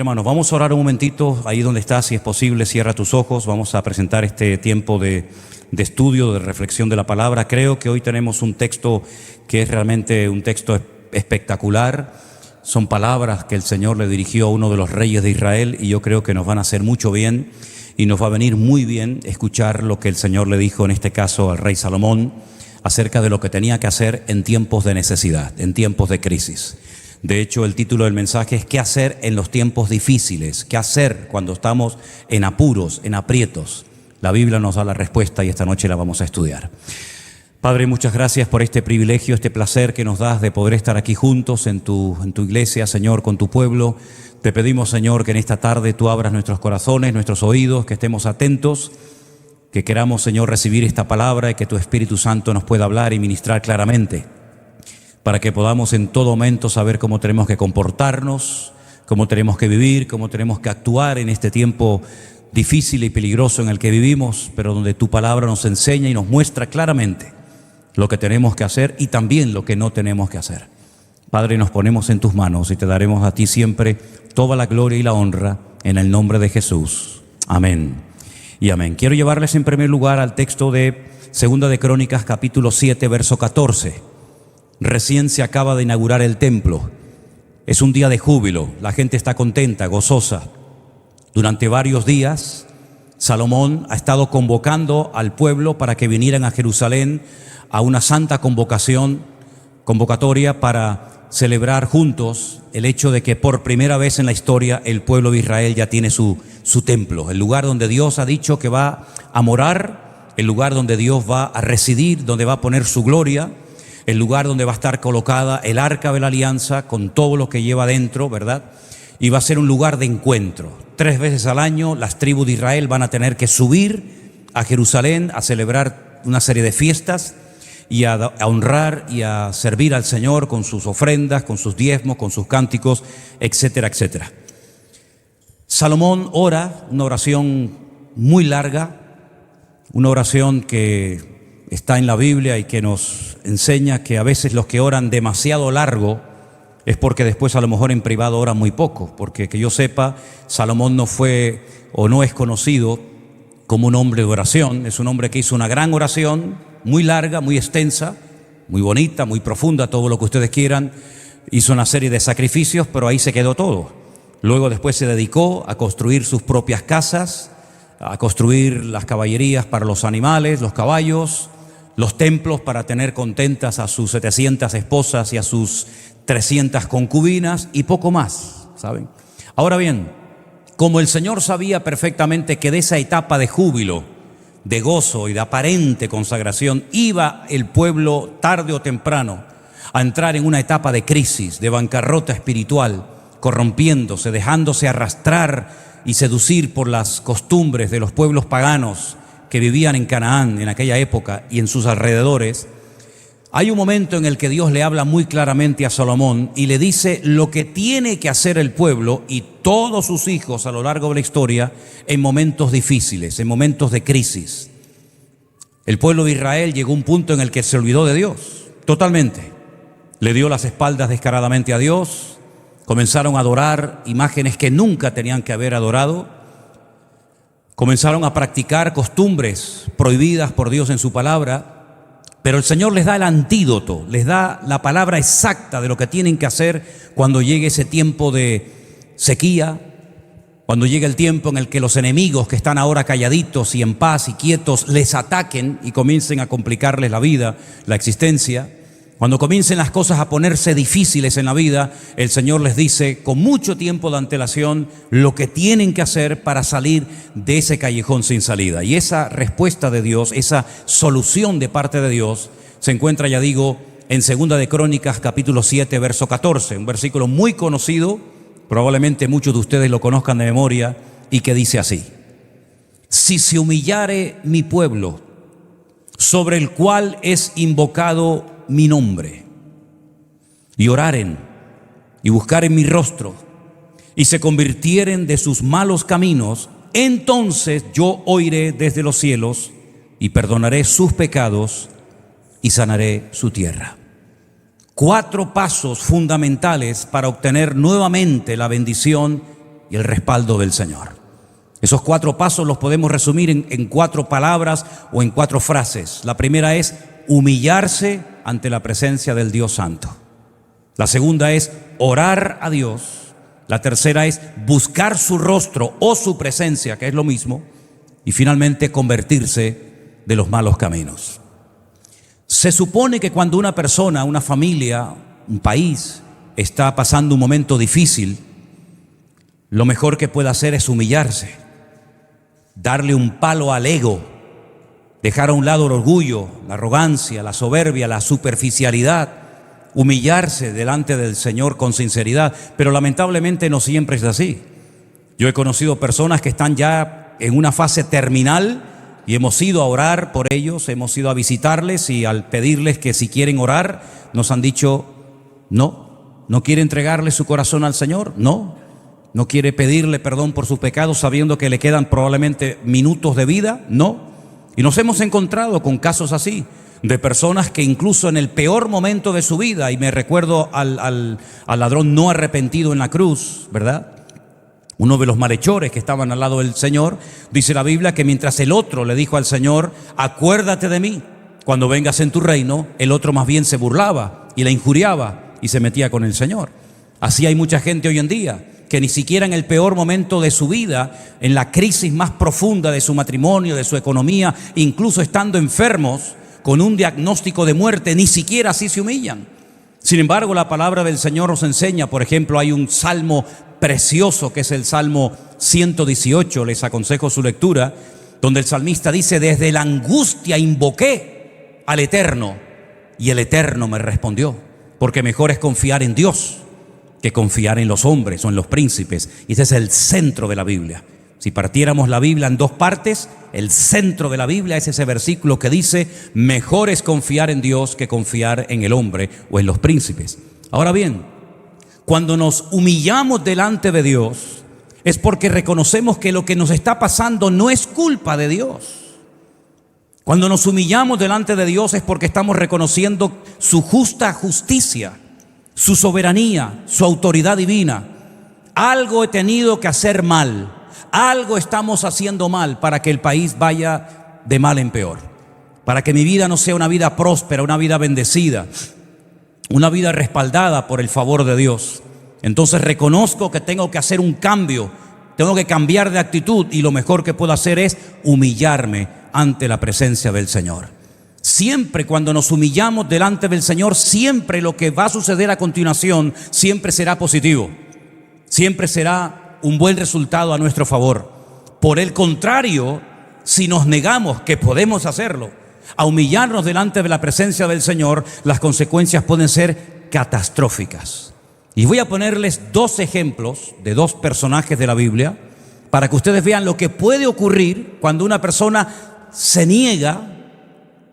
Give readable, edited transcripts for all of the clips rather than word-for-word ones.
hermanos, vamos a orar un momentito, ahí donde estás, si es posible, cierra tus ojos. Vamos a presentar este tiempo de estudio, de reflexión de la palabra. Creo que hoy tenemos un texto que es realmente un texto espectacular. Son palabras que el Señor le dirigió a uno de los reyes de Israel y yo creo que nos van a hacer mucho bien y nos va a venir muy bien escuchar lo que el Señor le dijo, en este caso al rey Salomón, acerca de lo que tenía que hacer en tiempos de necesidad, en tiempos de crisis. De hecho, el título del mensaje es ¿qué hacer en los tiempos difíciles? ¿Qué hacer cuando estamos en apuros, en aprietos? La Biblia nos da la respuesta y esta noche la vamos a estudiar. Padre, muchas gracias por este privilegio, este placer que nos das de poder estar aquí juntos en tu iglesia, Señor, con tu pueblo. Te pedimos, Señor, que en esta tarde tú abras nuestros corazones, nuestros oídos, que estemos atentos, que queramos, Señor, recibir esta palabra y que tu Espíritu Santo nos pueda hablar y ministrar claramente, para que podamos en todo momento saber cómo tenemos que comportarnos, cómo tenemos que vivir, cómo tenemos que actuar en este tiempo difícil y peligroso en el que vivimos, pero donde tu palabra nos enseña y nos muestra claramente lo que tenemos que hacer y también lo que no tenemos que hacer. Padre, nos ponemos en tus manos y te daremos a ti siempre toda la gloria y la honra en el nombre de Jesús. Amén y amén. Quiero llevarles en primer lugar al texto de Segunda de Crónicas, capítulo 7, verso 14. Recién se acaba de inaugurar el templo. Es un día de júbilo, la gente está contenta, gozosa. Durante varios días, Salomón ha estado convocando al pueblo para que vinieran a Jerusalén a una santa convocatoria para celebrar juntos el hecho de que por primera vez en la historia el pueblo de Israel ya tiene su templo, el lugar donde Dios ha dicho que va a morar, el lugar donde Dios va a residir, donde va a poner su gloria, el lugar donde va a estar colocada el arca de la alianza con todo lo que lleva dentro, ¿verdad? Y va a ser un lugar de encuentro. 3 veces al año las tribus de Israel van a tener que subir a Jerusalén a celebrar una serie de fiestas y a honrar y a servir al Señor con sus ofrendas, con sus diezmos, con sus cánticos, etcétera, etcétera. Salomón ora una oración muy larga, una oración que está en la Biblia y que nos enseña que a veces los que oran demasiado largo es porque después a lo mejor en privado oran muy poco, porque que yo sepa, Salomón no fue o no es conocido como un hombre de oración. Es un hombre que hizo una gran oración, muy larga, muy extensa, muy bonita, muy profunda, todo lo que ustedes quieran. Hizo una serie de sacrificios, pero ahí se quedó todo. Luego después se dedicó a construir sus propias casas, a construir las caballerías para los animales, los caballos, los templos para tener contentas a sus 700 esposas y a sus 300 concubinas y poco más, ¿saben? Ahora bien, como el Señor sabía perfectamente que de esa etapa de júbilo, de gozo y de aparente consagración iba el pueblo tarde o temprano a entrar en una etapa de crisis, de bancarrota espiritual, corrompiéndose, dejándose arrastrar y seducir por las costumbres de los pueblos paganos que vivían en Canaán en aquella época y en sus alrededores, hay un momento en el que Dios le habla muy claramente a Salomón y le dice lo que tiene que hacer el pueblo y todos sus hijos a lo largo de la historia en momentos difíciles, en momentos de crisis. El pueblo de Israel llegó a un punto en el que se olvidó de Dios totalmente. Le dio las espaldas descaradamente a Dios, comenzaron a adorar imágenes que nunca tenían que haber adorado. Comenzaron a practicar costumbres prohibidas por Dios en su palabra, pero el Señor les da el antídoto, les da la palabra exacta de lo que tienen que hacer cuando llegue ese tiempo de sequía, cuando llegue el tiempo en el que los enemigos que están ahora calladitos y en paz y quietos les ataquen y comiencen a complicarles la vida, la existencia. Cuando comiencen las cosas a ponerse difíciles en la vida, el Señor les dice con mucho tiempo de antelación lo que tienen que hacer para salir de ese callejón sin salida. Y esa respuesta de Dios, esa solución de parte de Dios, se encuentra, ya digo, en Segunda de Crónicas, capítulo 7, verso 14, un versículo muy conocido, probablemente muchos de ustedes lo conozcan de memoria, y que dice así: si se humillare mi pueblo, sobre el cual es invocado mi nombre, y oraren y buscaren mi rostro y se convirtieren de sus malos caminos, entonces yo oiré desde los cielos y perdonaré sus pecados y sanaré su tierra. 4 pasos fundamentales para obtener nuevamente la bendición y el respaldo del Señor. Esos 4 pasos los podemos resumir en 4 palabras o en 4 frases. La primera es humillarse ante la presencia del Dios Santo. La segunda es orar a Dios. La tercera es buscar su rostro o su presencia, que es lo mismo. Y finalmente convertirse de los malos caminos. Se supone que cuando una persona, una familia, un país está pasando un momento difícil, lo mejor que puede hacer es humillarse, darle un palo al ego, dejar a un lado el orgullo, la arrogancia, la soberbia, la superficialidad, humillarse delante del Señor con sinceridad. Pero lamentablemente no siempre es así. Yo he conocido personas que están ya en una fase terminal y hemos ido a orar por ellos, hemos ido a visitarles, y al pedirles que si quieren orar, nos han dicho no quiere entregarle su corazón al Señor, no quiere pedirle perdón por sus pecados sabiendo que le quedan probablemente minutos de vida, no. Y nos hemos encontrado con casos así, de personas que incluso en el peor momento de su vida, y me recuerdo al ladrón no arrepentido en la cruz, ¿verdad? Uno de los malhechores que estaban al lado del Señor, dice la Biblia que mientras el otro le dijo al Señor, acuérdate de mí cuando vengas en tu reino, el otro más bien se burlaba y le injuriaba y se metía con el Señor. Así hay mucha gente hoy en día que ni siquiera en el peor momento de su vida, en la crisis más profunda de su matrimonio, de su economía, incluso estando enfermos con un diagnóstico de muerte, ni siquiera así se humillan. Sin embargo, la palabra del Señor nos enseña, por ejemplo, hay un salmo precioso que es el Salmo 118, les aconsejo su lectura, donde el salmista dice: desde la angustia invoqué al Eterno y el Eterno me respondió, porque mejor es confiar en Dios que confiar en los hombres o en los príncipes. Y ese es el centro de la Biblia. Si partiéramos la Biblia en 2 partes, el centro de la Biblia es ese versículo que dice: mejor es confiar en Dios que confiar en el hombre o en los príncipes. Ahora bien, cuando nos humillamos delante de Dios, es porque reconocemos que lo que nos está pasando no es culpa de Dios. Cuando nos humillamos delante de Dios es porque estamos reconociendo su justa justicia, su soberanía, su autoridad divina. Algo he tenido que hacer mal, algo estamos haciendo mal para que el país vaya de mal en peor, para que mi vida no sea una vida próspera, una vida bendecida, una vida respaldada por el favor de Dios. Entonces reconozco que tengo que hacer un cambio, tengo que cambiar de actitud, y lo mejor que puedo hacer es humillarme ante la presencia del Señor. Siempre cuando nos humillamos delante del Señor, siempre lo que va a suceder a continuación siempre será positivo, siempre será un buen resultado a nuestro favor. Por el contrario, si nos negamos, que podemos hacerlo, a humillarnos delante de la presencia del Señor, las consecuencias pueden ser catastróficas. Y voy a ponerles 2 ejemplos de 2 personajes de la Biblia para que ustedes vean lo que puede ocurrir cuando una persona se niega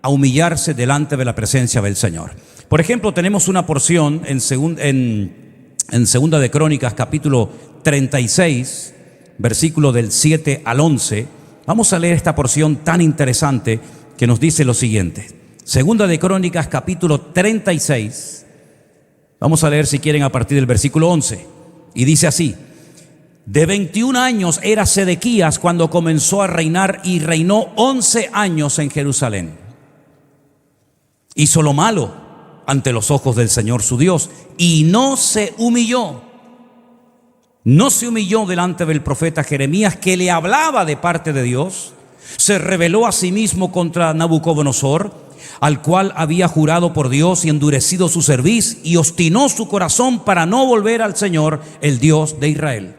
a humillarse delante de la presencia del Señor. Por ejemplo, tenemos una porción en Segunda de Crónicas, capítulo 36, versículo del 7 al 11. Vamos a leer esta porción tan interesante que nos dice lo siguiente. Segunda de Crónicas, capítulo 36. Vamos a leer, si quieren, a partir del versículo 11. Y dice así: de 21 años era Sedequías cuando comenzó a reinar, y reinó 11 años en Jerusalén. Hizo lo malo ante los ojos del Señor su Dios, y no se humilló. No se humilló delante del profeta Jeremías, que le hablaba de parte de Dios. Se rebeló a sí mismo contra Nabucodonosor, al cual había jurado por Dios y endurecido su cerviz, y obstinó su corazón para no volver al Señor, el Dios de Israel.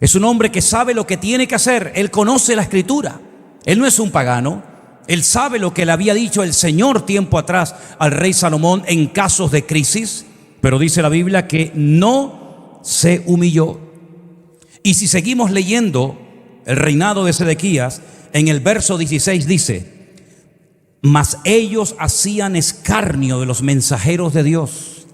Es un hombre que sabe lo que tiene que hacer. Él conoce la Escritura. Él no es un pagano. Él sabe lo que le había dicho el Señor tiempo atrás al rey Salomón en casos de crisis. Pero dice la Biblia que no se humilló. Y si seguimos leyendo el reinado de Sedequías, en el verso 16 dice: mas ellos hacían escarnio de los mensajeros de Dios,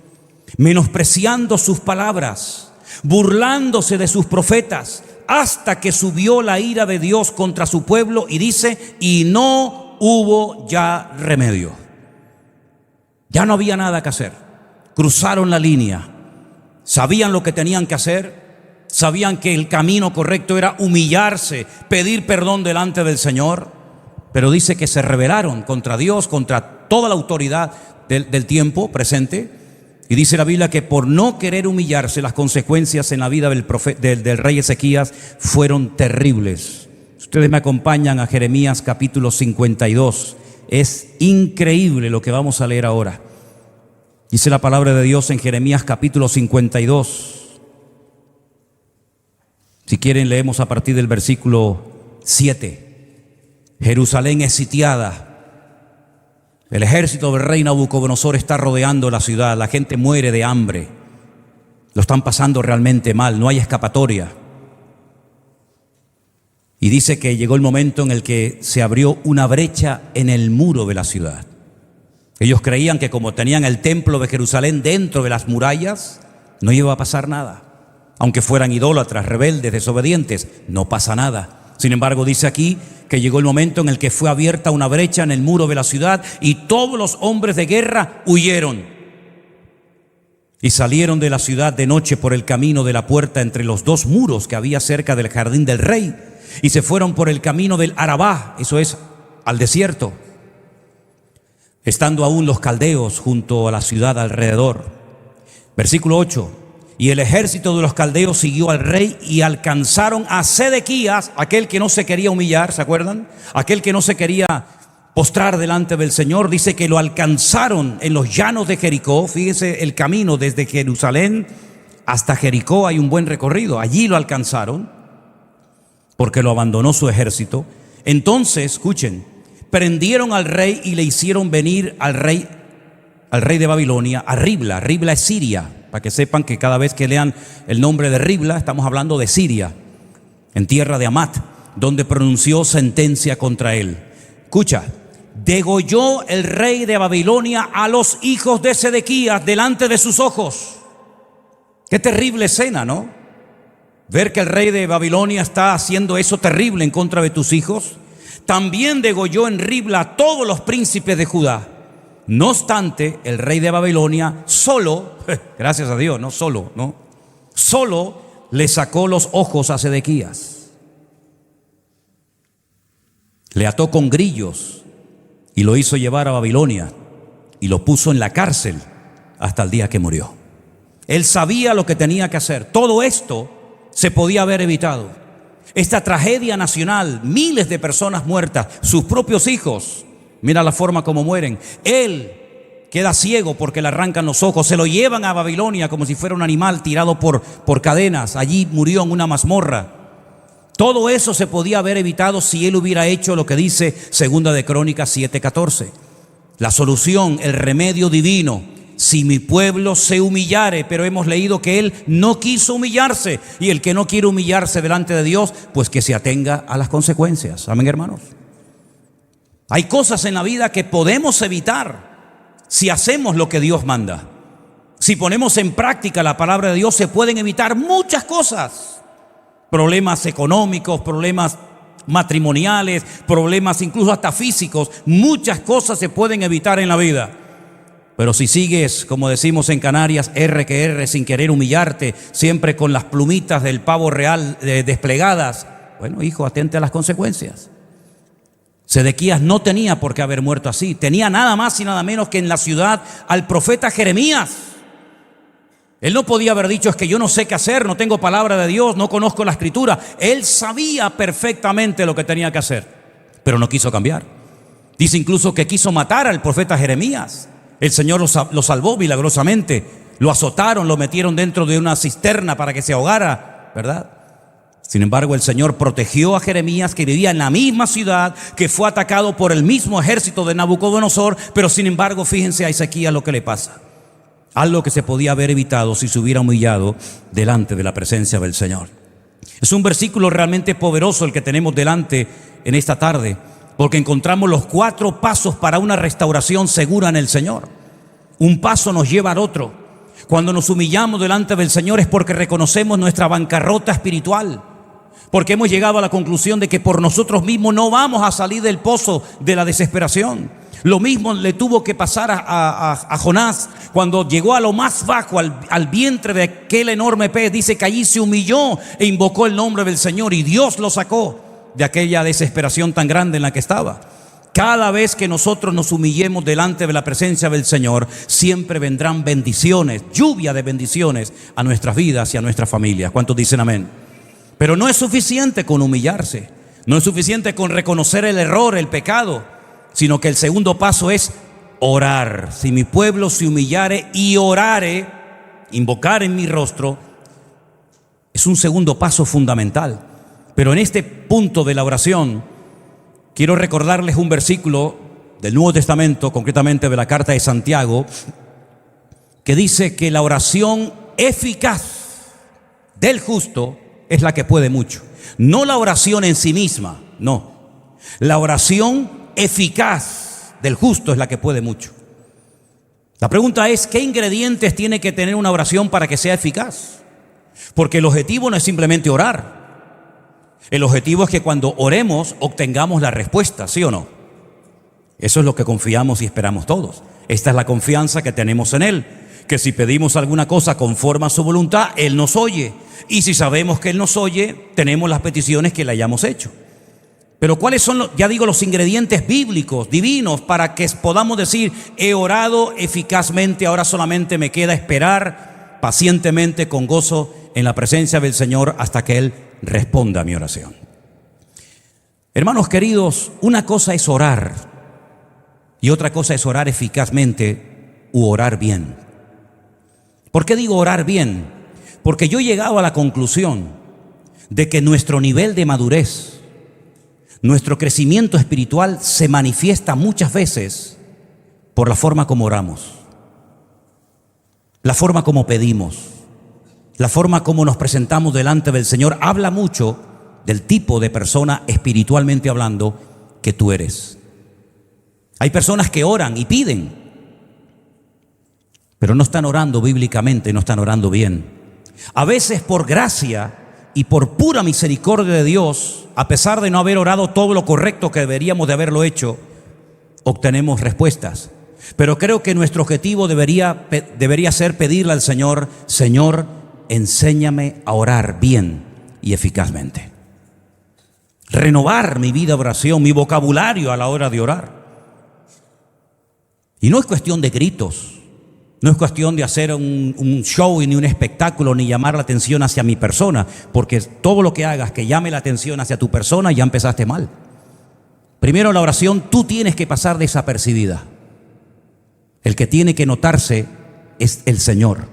menospreciando sus palabras, burlándose de sus profetas, hasta que subió la ira de Dios contra su pueblo, y dice: y no hubo ya remedio. Ya no había nada que hacer. Cruzaron la línea, sabían lo que tenían que hacer, sabían que el camino correcto era humillarse, pedir perdón delante del Señor, pero dice que se rebelaron contra Dios, contra toda la autoridad del tiempo presente. Y dice la Biblia que por no querer humillarse, las consecuencias en la vida del rey Ezequías fueron terribles. Ustedes me acompañan a Jeremías capítulo 52. Es increíble lo que vamos a leer ahora. Dice la palabra de Dios en Jeremías capítulo 52. Si quieren, leemos a partir del versículo 7. Jerusalén es sitiada. El ejército del rey Nabucodonosor está rodeando la ciudad. La gente muere de hambre. Lo están pasando realmente mal. No hay escapatoria. Y dice que llegó el momento en el que se abrió una brecha en el muro de la ciudad. Ellos creían que como tenían el templo de Jerusalén dentro de las murallas, no iba a pasar nada. Aunque fueran idólatras, rebeldes, desobedientes, no pasa nada. Sin embargo, dice aquí que llegó el momento en el que fue abierta una brecha en el muro de la ciudad y todos los hombres de guerra huyeron. Y salieron de la ciudad de noche por el camino de la puerta entre los dos muros que había cerca del jardín del rey. Y se fueron por el camino del Arabá, eso es, al desierto, estando aún los caldeos junto a la ciudad alrededor. Versículo 8. Y el ejército de los caldeos siguió al rey y alcanzaron a Sedequías, aquel que no se quería humillar, ¿se acuerdan? Aquel que no se quería postrar delante del Señor. Dice que lo alcanzaron en los llanos de Jericó. Fíjese el camino desde Jerusalén hasta Jericó, hay un buen recorrido. Allí lo alcanzaron porque lo abandonó su ejército. Entonces, escuchen, prendieron al rey y le hicieron venir al rey de Babilonia a Ribla. Ribla es Siria. Para que sepan que cada vez que lean el nombre de Ribla, estamos hablando de Siria, en tierra de Amat, donde pronunció sentencia contra él. Escucha, degolló el rey de Babilonia a los hijos de Sedequías delante de sus ojos. Qué terrible escena, ¿no? Ver que el rey de Babilonia está haciendo eso terrible en contra de tus hijos. También degolló en Ribla a todos los príncipes de Judá. No obstante, el rey de Babilonia solo, gracias a Dios, solo le sacó los ojos a Sedequías. Le ató con grillos y lo hizo llevar a Babilonia y lo puso en la cárcel hasta el día que murió. Él sabía lo que tenía que hacer. Todo esto se podía haber evitado. Esta tragedia nacional, miles de personas muertas, sus propios hijos. Mira la forma como mueren. Él queda ciego porque le arrancan los ojos. Se lo llevan a Babilonia como si fuera un animal tirado por cadenas. Allí murió en una mazmorra. Todo eso se podía haber evitado si él hubiera hecho lo que dice Segunda de Crónicas 7:14. La solución, el remedio divino. Si mi pueblo se humillare, pero hemos leído que él no quiso humillarse. Y el que no quiere humillarse delante de Dios, pues que se atenga a las consecuencias. Amén, hermanos. Hay cosas en la vida que podemos evitar si hacemos lo que Dios manda. Si ponemos en práctica la palabra de Dios, se pueden evitar muchas cosas. Problemas económicos, problemas matrimoniales, problemas incluso hasta físicos. Muchas cosas se pueden evitar en la vida. Pero si sigues, como decimos en Canarias, R que R, sin querer humillarte, siempre con las plumitas del pavo real desplegadas, bueno, hijo, atente a las consecuencias. Sedequías no tenía por qué haber muerto así. Tenía nada más y nada menos que en la ciudad al profeta Jeremías. Él no podía haber dicho, es que yo no sé qué hacer, no tengo palabra de Dios, no conozco la escritura. Él sabía perfectamente lo que tenía que hacer, pero no quiso cambiar. Dice incluso que quiso matar al profeta Jeremías. El Señor lo salvó milagrosamente. Lo azotaron, lo metieron dentro de una cisterna para que se ahogara, ¿verdad? Sin embargo, el Señor protegió a Jeremías, que vivía en la misma ciudad, que fue atacado por el mismo ejército de Nabucodonosor. Pero sin embargo, fíjense a Ezequías lo que le pasa. Algo que se podía haber evitado si se hubiera humillado delante de la presencia del Señor. Es un versículo realmente poderoso el que tenemos delante en esta tarde, porque encontramos los 4 pasos para una restauración segura en el Señor. Un paso nos lleva al otro. Cuando nos humillamos delante del Señor es porque reconocemos nuestra bancarrota espiritual. porque hemos llegado a la conclusión de que por nosotros mismos no vamos a salir del pozo de la desesperación. Lo mismo le tuvo que pasar a Jonás cuando llegó a lo más bajo, al vientre de aquel enorme pez. Dice que allí se humilló e invocó el nombre del Señor y Dios lo sacó de aquella desesperación tan grande en la que estaba. Cada vez que nosotros nos humillemos delante de la presencia del Señor, siempre vendrán bendiciones, lluvia de bendiciones a nuestras vidas y a nuestras familias. ¿Cuántos dicen amén? Pero no es suficiente con humillarse, no es suficiente con reconocer el error, el pecado, sino que el segundo paso es orar. Si mi pueblo se humillare y orare, invocar en mi rostro, es un segundo paso fundamental. Pero en este punto de la oración, quiero recordarles un versículo del Nuevo Testamento, concretamente de la carta de Santiago, que dice que la oración eficaz del justo es la que puede mucho. No la oración en sí misma, no. La oración eficaz del justo es la que puede mucho. La pregunta es, ¿qué ingredientes tiene que tener una oración para que sea eficaz? Porque el objetivo no es simplemente orar. El objetivo es que cuando oremos obtengamos la respuesta, ¿sí o no? Eso es lo que confiamos y esperamos todos. Esta es la confianza que tenemos en Él, que si pedimos alguna cosa conforme a su voluntad, Él nos oye. Y si sabemos que Él nos oye, tenemos las peticiones que le hayamos hecho. Pero ¿cuáles son, los ingredientes bíblicos, divinos, para que podamos decir, he orado eficazmente, ahora solamente me queda esperar pacientemente, con gozo, en la presencia del Señor hasta que Él responda a mi oración? Hermanos queridos, una cosa es orar y otra cosa es orar eficazmente u orar bien. ¿Por qué digo orar bien? Porque yo he llegado a la conclusión de que nuestro nivel de madurez, nuestro crecimiento espiritual se manifiesta muchas veces por la forma como oramos, la forma como pedimos, la forma como nos presentamos delante del Señor. Habla mucho del tipo de persona, espiritualmente hablando, que tú eres. Hay personas que oran y piden, pero no están orando bíblicamente, no están orando bien. A veces por gracia y por pura misericordia de Dios, a pesar de no haber orado todo lo correcto que deberíamos de haberlo hecho, obtenemos respuestas. Pero creo que nuestro objetivo debería ser pedirle al Señor: Señor, enséñame a orar bien y eficazmente. Renovar mi vida de oración, mi vocabulario a la hora de orar. Y no es cuestión de gritos, no es cuestión de hacer un show y ni un espectáculo, ni llamar la atención hacia mi persona, porque todo lo que hagas que llame la atención hacia tu persona, ya empezaste mal. Primero, la oración tú tienes que pasar desapercibida. El que tiene que notarse es el Señor,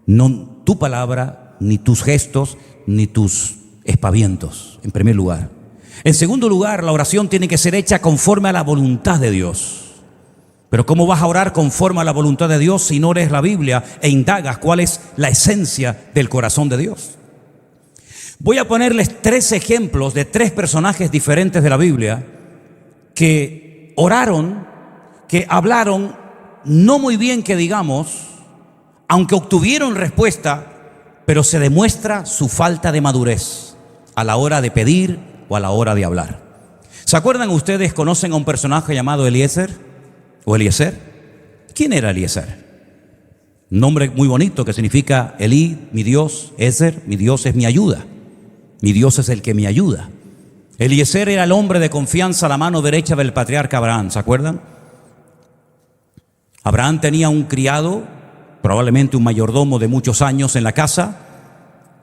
no tu palabra, ni tus gestos, ni tus espavientos, en primer lugar. En segundo lugar, la oración tiene que ser hecha conforme a la voluntad de Dios. Pero ¿cómo vas a orar conforme a la voluntad de Dios si no lees la Biblia e indagas cuál es la esencia del corazón de Dios? Voy a ponerles 3 ejemplos de 3 personajes diferentes de la Biblia que oraron, que hablaron no muy bien, que digamos, aunque obtuvieron respuesta, pero se demuestra su falta de madurez a la hora de pedir o a la hora de hablar. ¿Se acuerdan ustedes, conocen a un personaje llamado Eliezer o Eliezer? ¿Quién era Eliezer? Un nombre muy bonito que significa Elí, mi Dios; Ezer, mi Dios es mi ayuda. Mi Dios es el que me ayuda. Eliezer era el hombre de confianza, la mano derecha del patriarca Abraham, ¿se acuerdan? Abraham tenía un criado, probablemente un mayordomo de muchos años en la casa,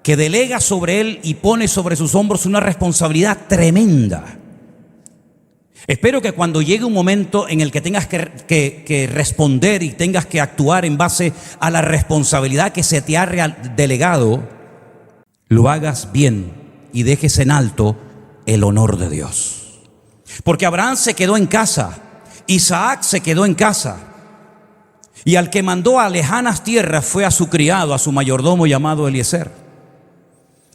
que delega sobre él y pone sobre sus hombros una responsabilidad tremenda. Espero que cuando llegue un momento en el que tengas que responder y tengas que actuar en base a la responsabilidad que se te ha delegado, lo hagas bien y dejes en alto el honor de Dios. Porque Abraham se quedó en casa, Isaac se quedó en casa, y al que mandó a lejanas tierras fue a su criado, a su mayordomo llamado Eliezer.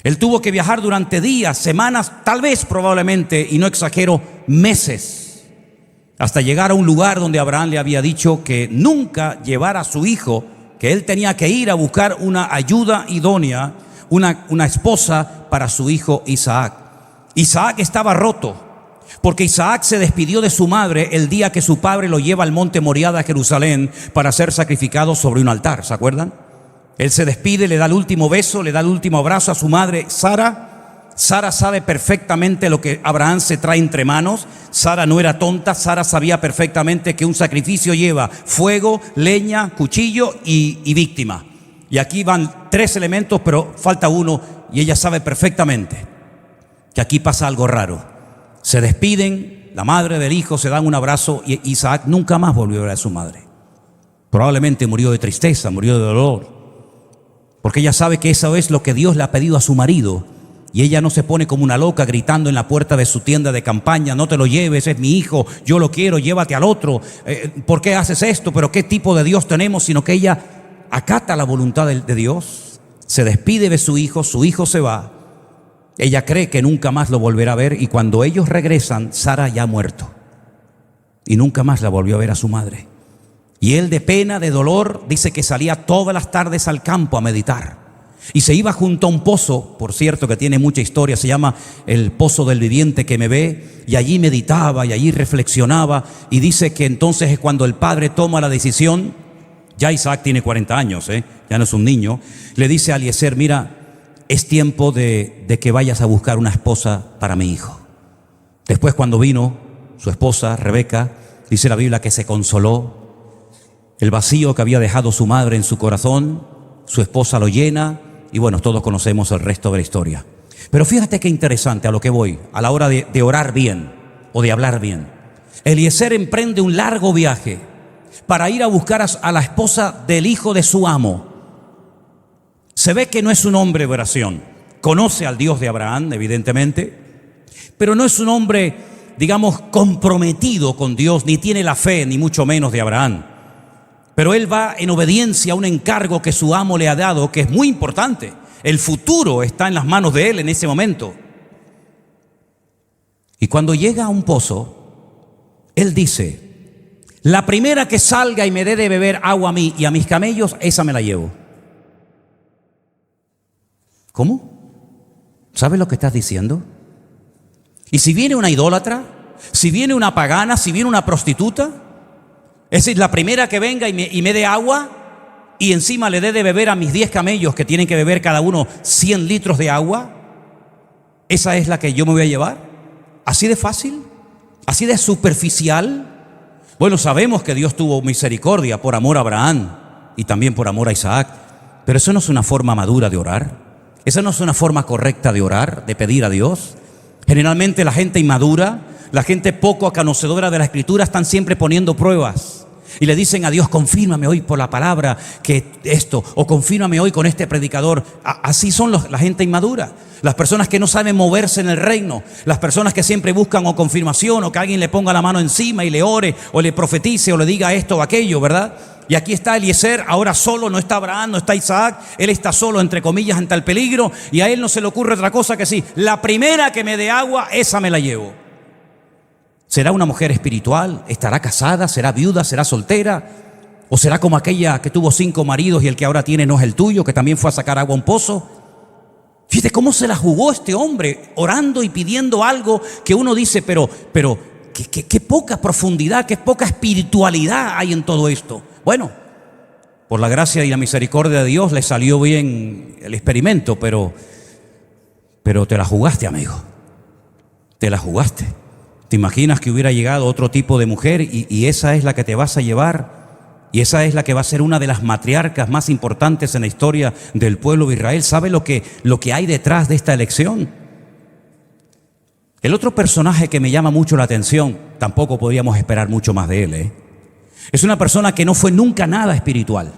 Él tuvo que viajar durante días, semanas, tal vez, probablemente, y no exagero, meses, hasta llegar a un lugar donde Abraham le había dicho que nunca llevara a su hijo, que él tenía que ir a buscar una ayuda idónea, una esposa para su hijo Isaac. Isaac estaba roto, porque Isaac se despidió de su madre el día que su padre lo lleva al monte Moriah de Jerusalén para ser sacrificado sobre un altar, ¿se acuerdan? Él se despide, le da el último beso, le da el último abrazo a su madre Sara. Sara sabe perfectamente lo que Abraham se trae entre manos. Sara no era tonta, Sara sabía perfectamente que un sacrificio lleva fuego, leña, cuchillo y víctima. Y aquí van 3 elementos, pero falta uno, y ella sabe perfectamente que aquí pasa algo raro. Se despiden, la madre del hijo, se dan un abrazo, y Isaac nunca más volvió a ver a su madre. Probablemente murió de tristeza, murió de dolor, porque ella sabe que eso es lo que Dios le ha pedido a su marido. Y ella no se pone como una loca gritando en la puerta de su tienda de campaña: no te lo lleves, es mi hijo, yo lo quiero, llévate al otro. ¿Por qué haces esto? ¿Pero qué tipo de Dios tenemos? Sino que ella acata la voluntad de Dios, se despide de su hijo se va. Ella cree que nunca más lo volverá a ver, y cuando ellos regresan, Sara ya ha muerto. Y nunca más la volvió a ver a su madre. Y él, de pena, de dolor, dice que salía todas las tardes al campo a meditar. Y se iba junto a un pozo, por cierto, que tiene mucha historia, se llama el Pozo del Viviente que me ve, y allí meditaba y allí reflexionaba, y dice que entonces es cuando el padre toma la decisión. Ya Isaac tiene 40 años, ya no es un niño. Le dice a Eliezer: mira, es tiempo de que vayas a buscar una esposa para mi hijo. Después, cuando vino su esposa, Rebeca, dice la Biblia que se consoló. El vacío que había dejado su madre en su corazón, su esposa lo llena. Y bueno, todos conocemos el resto de la historia. Pero fíjate qué interesante a lo que voy, a la hora de orar bien o de hablar bien. Eliezer emprende un largo viaje para ir a buscar a la esposa del hijo de su amo. Se ve que no es un hombre de oración. Conoce al Dios de Abraham, evidentemente, pero no es un hombre, digamos, comprometido con Dios, ni tiene la fe, ni mucho menos de Abraham. Pero él va en obediencia a un encargo que su amo le ha dado, que es muy importante. El futuro está en las manos de él en ese momento. Y cuando llega a un pozo, él dice: la primera que salga y me dé de beber agua a mí y a mis camellos, esa me la llevo. ¿Cómo? ¿Sabes lo que estás diciendo? Y si viene una idólatra, si viene una pagana, si viene una prostituta, es decir, la primera que venga y me dé agua, y encima le dé de beber a mis 10 camellos, que tienen que beber cada uno 100 litros de agua, ¿esa es la que yo me voy a llevar? ¿Así de fácil? ¿Así de superficial? Bueno, sabemos que Dios tuvo misericordia por amor a Abraham y también por amor a Isaac, pero eso no es una forma madura de orar. Esa no es una forma correcta de orar, de pedir a Dios. Generalmente la gente inmadura, la gente poco conocedora de la Escritura, están siempre poniendo pruebas. Y le dicen a Dios: confírmame hoy por la palabra que esto, o confírmame hoy con este predicador. Así son la gente inmadura, las personas que no saben moverse en el reino, las personas que siempre buscan o confirmación, o que alguien le ponga la mano encima y le ore, o le profetice, o le diga esto o aquello, ¿verdad? Y aquí está Eliezer, ahora solo, no está Abraham, no está Isaac, él está solo, entre comillas, ante el peligro, y a él no se le ocurre otra cosa que sí: la primera que me dé agua, esa me la llevo. ¿Será una mujer espiritual? ¿Estará casada? ¿Será viuda? ¿Será soltera? ¿O será como aquella que tuvo 5 maridos y el que ahora tiene no es el tuyo, que también fue a sacar agua a un pozo? Fíjate cómo se la jugó este hombre, orando y pidiendo algo que uno dice: pero qué poca profundidad, qué poca espiritualidad hay en todo esto. Bueno, por la gracia y la misericordia de Dios le salió bien el experimento, pero te la jugaste, amigo. Te la jugaste. ¿Te imaginas que hubiera llegado otro tipo de mujer y esa es la que te vas a llevar? Y esa es la que va a ser una de las matriarcas más importantes en la historia del pueblo de Israel. ¿Sabe lo que hay detrás de esta elección? El otro personaje que me llama mucho la atención, tampoco podríamos esperar mucho más de él, es una persona que no fue nunca nada espiritual.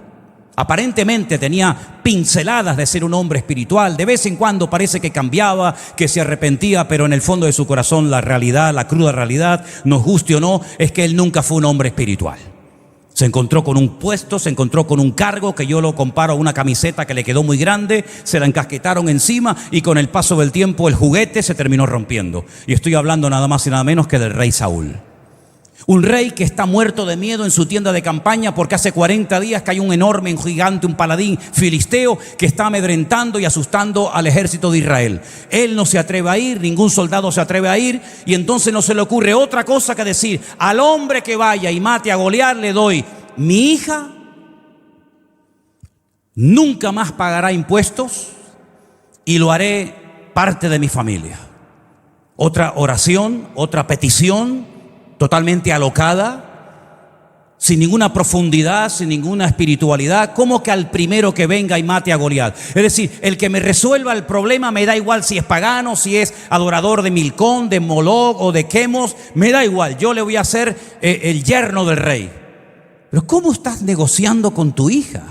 Aparentemente tenía pinceladas de ser un hombre espiritual. De vez en cuando parece que cambiaba, que se arrepentía, pero en el fondo de su corazón la realidad, la cruda realidad, nos guste o no, es que él nunca fue un hombre espiritual. Se encontró con un puesto, se encontró con un cargo que yo lo comparo a una camiseta que le quedó muy grande, se la encasquetaron encima y con el paso del tiempo el juguete se terminó rompiendo. Y estoy hablando nada más y nada menos que del rey Saúl. Un rey que está muerto de miedo en su tienda de campaña porque hace 40 días que hay un enorme, un gigante, un paladín filisteo que está amedrentando y asustando al ejército de Israel. Él no se atreve a ir, ningún soldado se atreve a ir, y entonces no se le ocurre otra cosa que decir: al hombre que vaya y mate a Goliat le doy mi hija, nunca más pagará impuestos y lo haré parte de mi familia. Otra oración, otra petición totalmente alocada, sin ninguna profundidad, sin ninguna espiritualidad. ¿Cómo que al primero que venga y mate a Goliat? Es decir, el que me resuelva el problema, me da igual si es pagano, si es adorador de Milcón, de Moloch o de Quemos, me da igual, yo le voy a hacer el yerno del rey. Pero ¿cómo estás negociando con tu hija?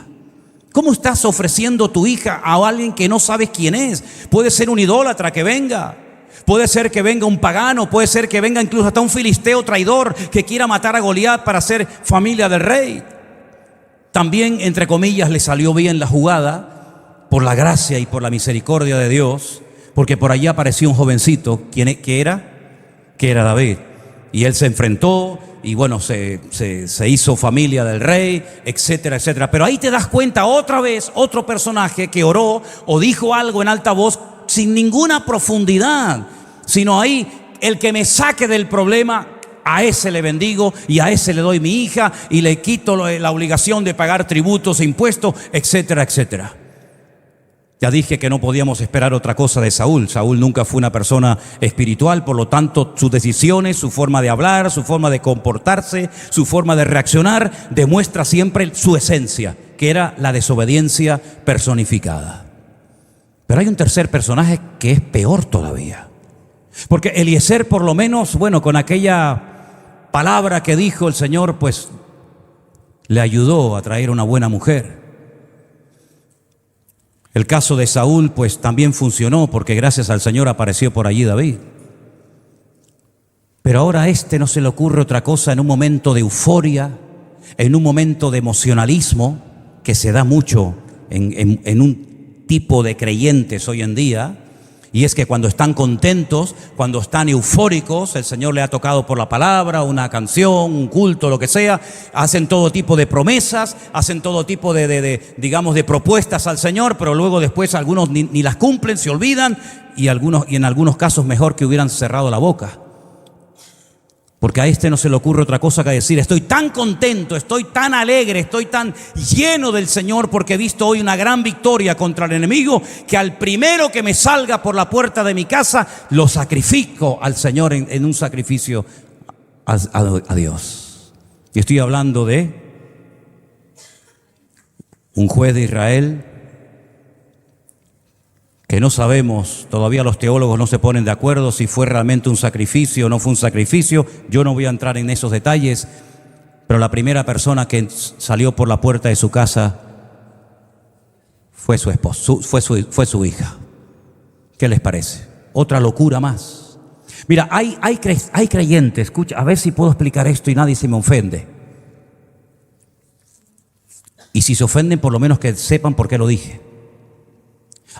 ¿Cómo estás ofreciendo tu hija a alguien que no sabes quién es? Puede ser un idólatra que venga, puede ser que venga un pagano, puede ser que venga incluso hasta un filisteo traidor que quiera matar a Goliat para ser familia del rey. También, entre comillas, le salió bien la jugada por la gracia y por la misericordia de Dios, porque por allí apareció un jovencito. ¿Que era David. Y él se enfrentó y bueno, se hizo familia del rey, etcétera, etcétera. Pero ahí te das cuenta otra vez, otro personaje que oró o dijo algo en alta voz sin ninguna profundidad, sino ahí: el que me saque del problema, a ese le bendigo y a ese le doy mi hija y le quito la obligación de pagar tributos e impuestos, etcétera, etcétera. Ya dije que no podíamos esperar otra cosa de Saúl. Saúl nunca fue una persona espiritual, por lo tanto sus decisiones, su forma de hablar, su forma de comportarse, su forma de reaccionar demuestra siempre su esencia, que era la desobediencia personificada. Pero hay un tercer personaje que es peor todavía, porque Eliezer, por lo menos, bueno, con aquella palabra que dijo el Señor, pues le ayudó a traer una buena mujer. El caso de Saúl pues también funcionó, porque gracias al Señor apareció por allí David. Pero ahora a este no se le ocurre otra cosa en un momento de euforia, en un momento de emocionalismo que se da mucho en un tipo de creyentes hoy en día. Y es que cuando están contentos, cuando están eufóricos, el Señor le ha tocado por la palabra, una canción, un culto, lo que sea, hacen todo tipo de promesas, hacen todo tipo digamos, de propuestas al Señor, pero luego después algunos ni las cumplen, se olvidan, y en algunos casos mejor que hubieran cerrado la boca. Porque a este no se le ocurre otra cosa que decir: estoy tan contento, estoy tan alegre, estoy tan lleno del Señor porque he visto hoy una gran victoria contra el enemigo, que al primero que me salga por la puerta de mi casa, lo sacrifico al Señor en un sacrificio a Dios. Y estoy hablando de un juez de Israel que no sabemos, todavía los teólogos no se ponen de acuerdo si fue realmente un sacrificio o no fue un sacrificio. Yo no voy a entrar en esos detalles, pero la primera persona que salió por la puerta de su casa fue su esposo, fue su hija. ¿Qué les parece? Otra locura más. Mira, hay creyentes, escucha, a ver si puedo explicar esto y nadie se me ofende. Y si se ofenden, por lo menos que sepan por qué lo dije.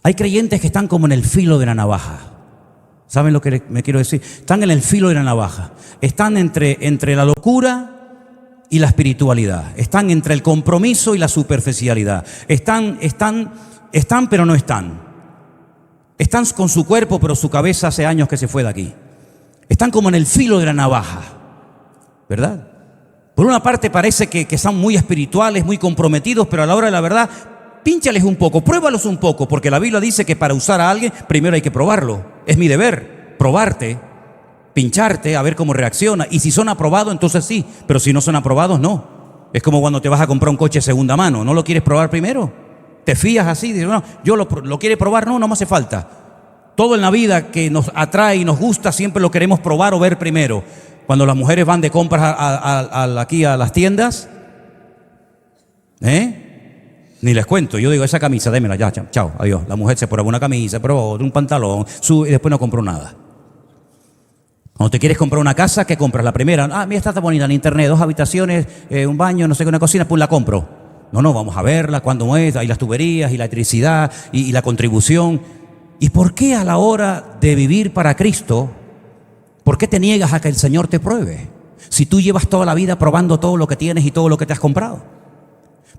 Hay creyentes que están como en el filo de la navaja. ¿Saben lo que me quiero decir? Están en el filo de la navaja. Están entre la locura y la espiritualidad. Están entre el compromiso y la superficialidad. Están, pero no están. Están con su cuerpo, pero su cabeza hace años que se fue de aquí. Están como en el filo de la navaja, ¿verdad? Por una parte parece que son muy espirituales, muy comprometidos, pero a la hora de la verdad, pínchales un poco, pruébalos un poco, porque la Biblia dice que para usar a alguien primero hay que probarlo. Es mi deber, probarte, pincharte, a ver cómo reacciona. Y si son aprobados, entonces sí, pero si no son aprobados, no. Es como cuando te vas a comprar un coche de segunda mano, ¿no lo quieres probar primero? Te fías así, dices, no, yo lo quiere probar, no me hace falta. Todo en la vida que nos atrae y nos gusta siempre lo queremos probar o ver primero. Cuando las mujeres van de compras aquí a las tiendas, ni les cuento, yo digo, esa camisa, démela ya, chao, adiós. La mujer se prueba una camisa, prueba un pantalón, sube y después no compró nada. Cuando te quieres comprar una casa, ¿qué compras? La primera, mira, está bonita en internet, 2 habitaciones, un baño, no sé qué, una cocina, pues la compro. No, vamos a verla, cuándo es, hay las tuberías y la electricidad y la contribución. ¿Y por qué a la hora de vivir para Cristo, por qué te niegas a que el Señor te pruebe? Si tú llevas toda la vida probando todo lo que tienes y todo lo que te has comprado,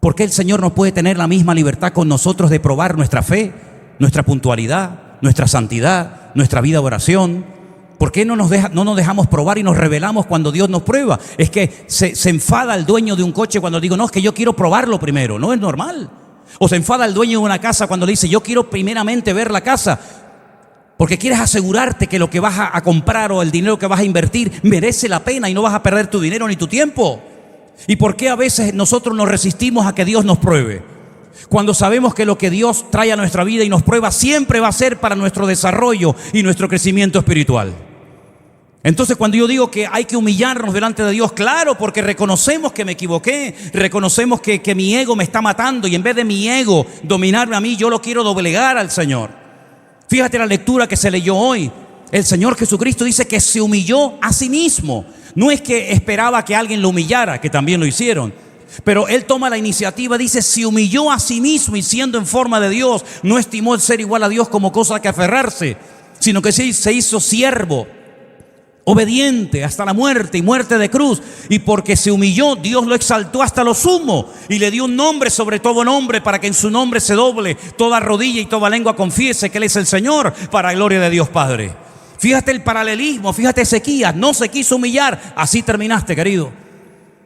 ¿por qué el Señor no puede tener la misma libertad con nosotros de probar nuestra fe, nuestra puntualidad, nuestra santidad, nuestra vida de oración? ¿Por qué no nos dejamos probar y nos rebelamos cuando Dios nos prueba? Es que se enfada el dueño de un coche cuando digo, no, es que yo quiero probarlo primero. No es normal. O se enfada el dueño de una casa cuando le dice, yo quiero primeramente ver la casa, porque quieres asegurarte que lo que vas a comprar o el dinero que vas a invertir merece la pena y no vas a perder tu dinero ni tu tiempo. ¿Y por qué a veces nosotros nos resistimos a que Dios nos pruebe? Cuando sabemos que lo que Dios trae a nuestra vida y nos prueba siempre va a ser para nuestro desarrollo y nuestro crecimiento espiritual. Entonces, cuando yo digo que hay que humillarnos delante de Dios, claro, porque reconocemos que me equivoqué, reconocemos que mi ego me está matando y en vez de mi ego dominarme a mí, yo lo quiero doblegar al Señor. Fíjate la lectura que se leyó hoy. El Señor Jesucristo dice que se humilló a sí mismo. No es que esperaba que alguien lo humillara, que también lo hicieron, pero Él toma la iniciativa, dice, se humilló a sí mismo y siendo en forma de Dios, no estimó el ser igual a Dios como cosa que aferrarse, sino que se hizo siervo, obediente hasta la muerte y muerte de cruz. Y porque se humilló, Dios lo exaltó hasta lo sumo y le dio un nombre sobre todo nombre, para que en su nombre se doble toda rodilla y toda lengua confiese que Él es el Señor, para la gloria de Dios Padre. Fíjate el paralelismo, fíjate Ezequías, no se quiso humillar, así terminaste, querido.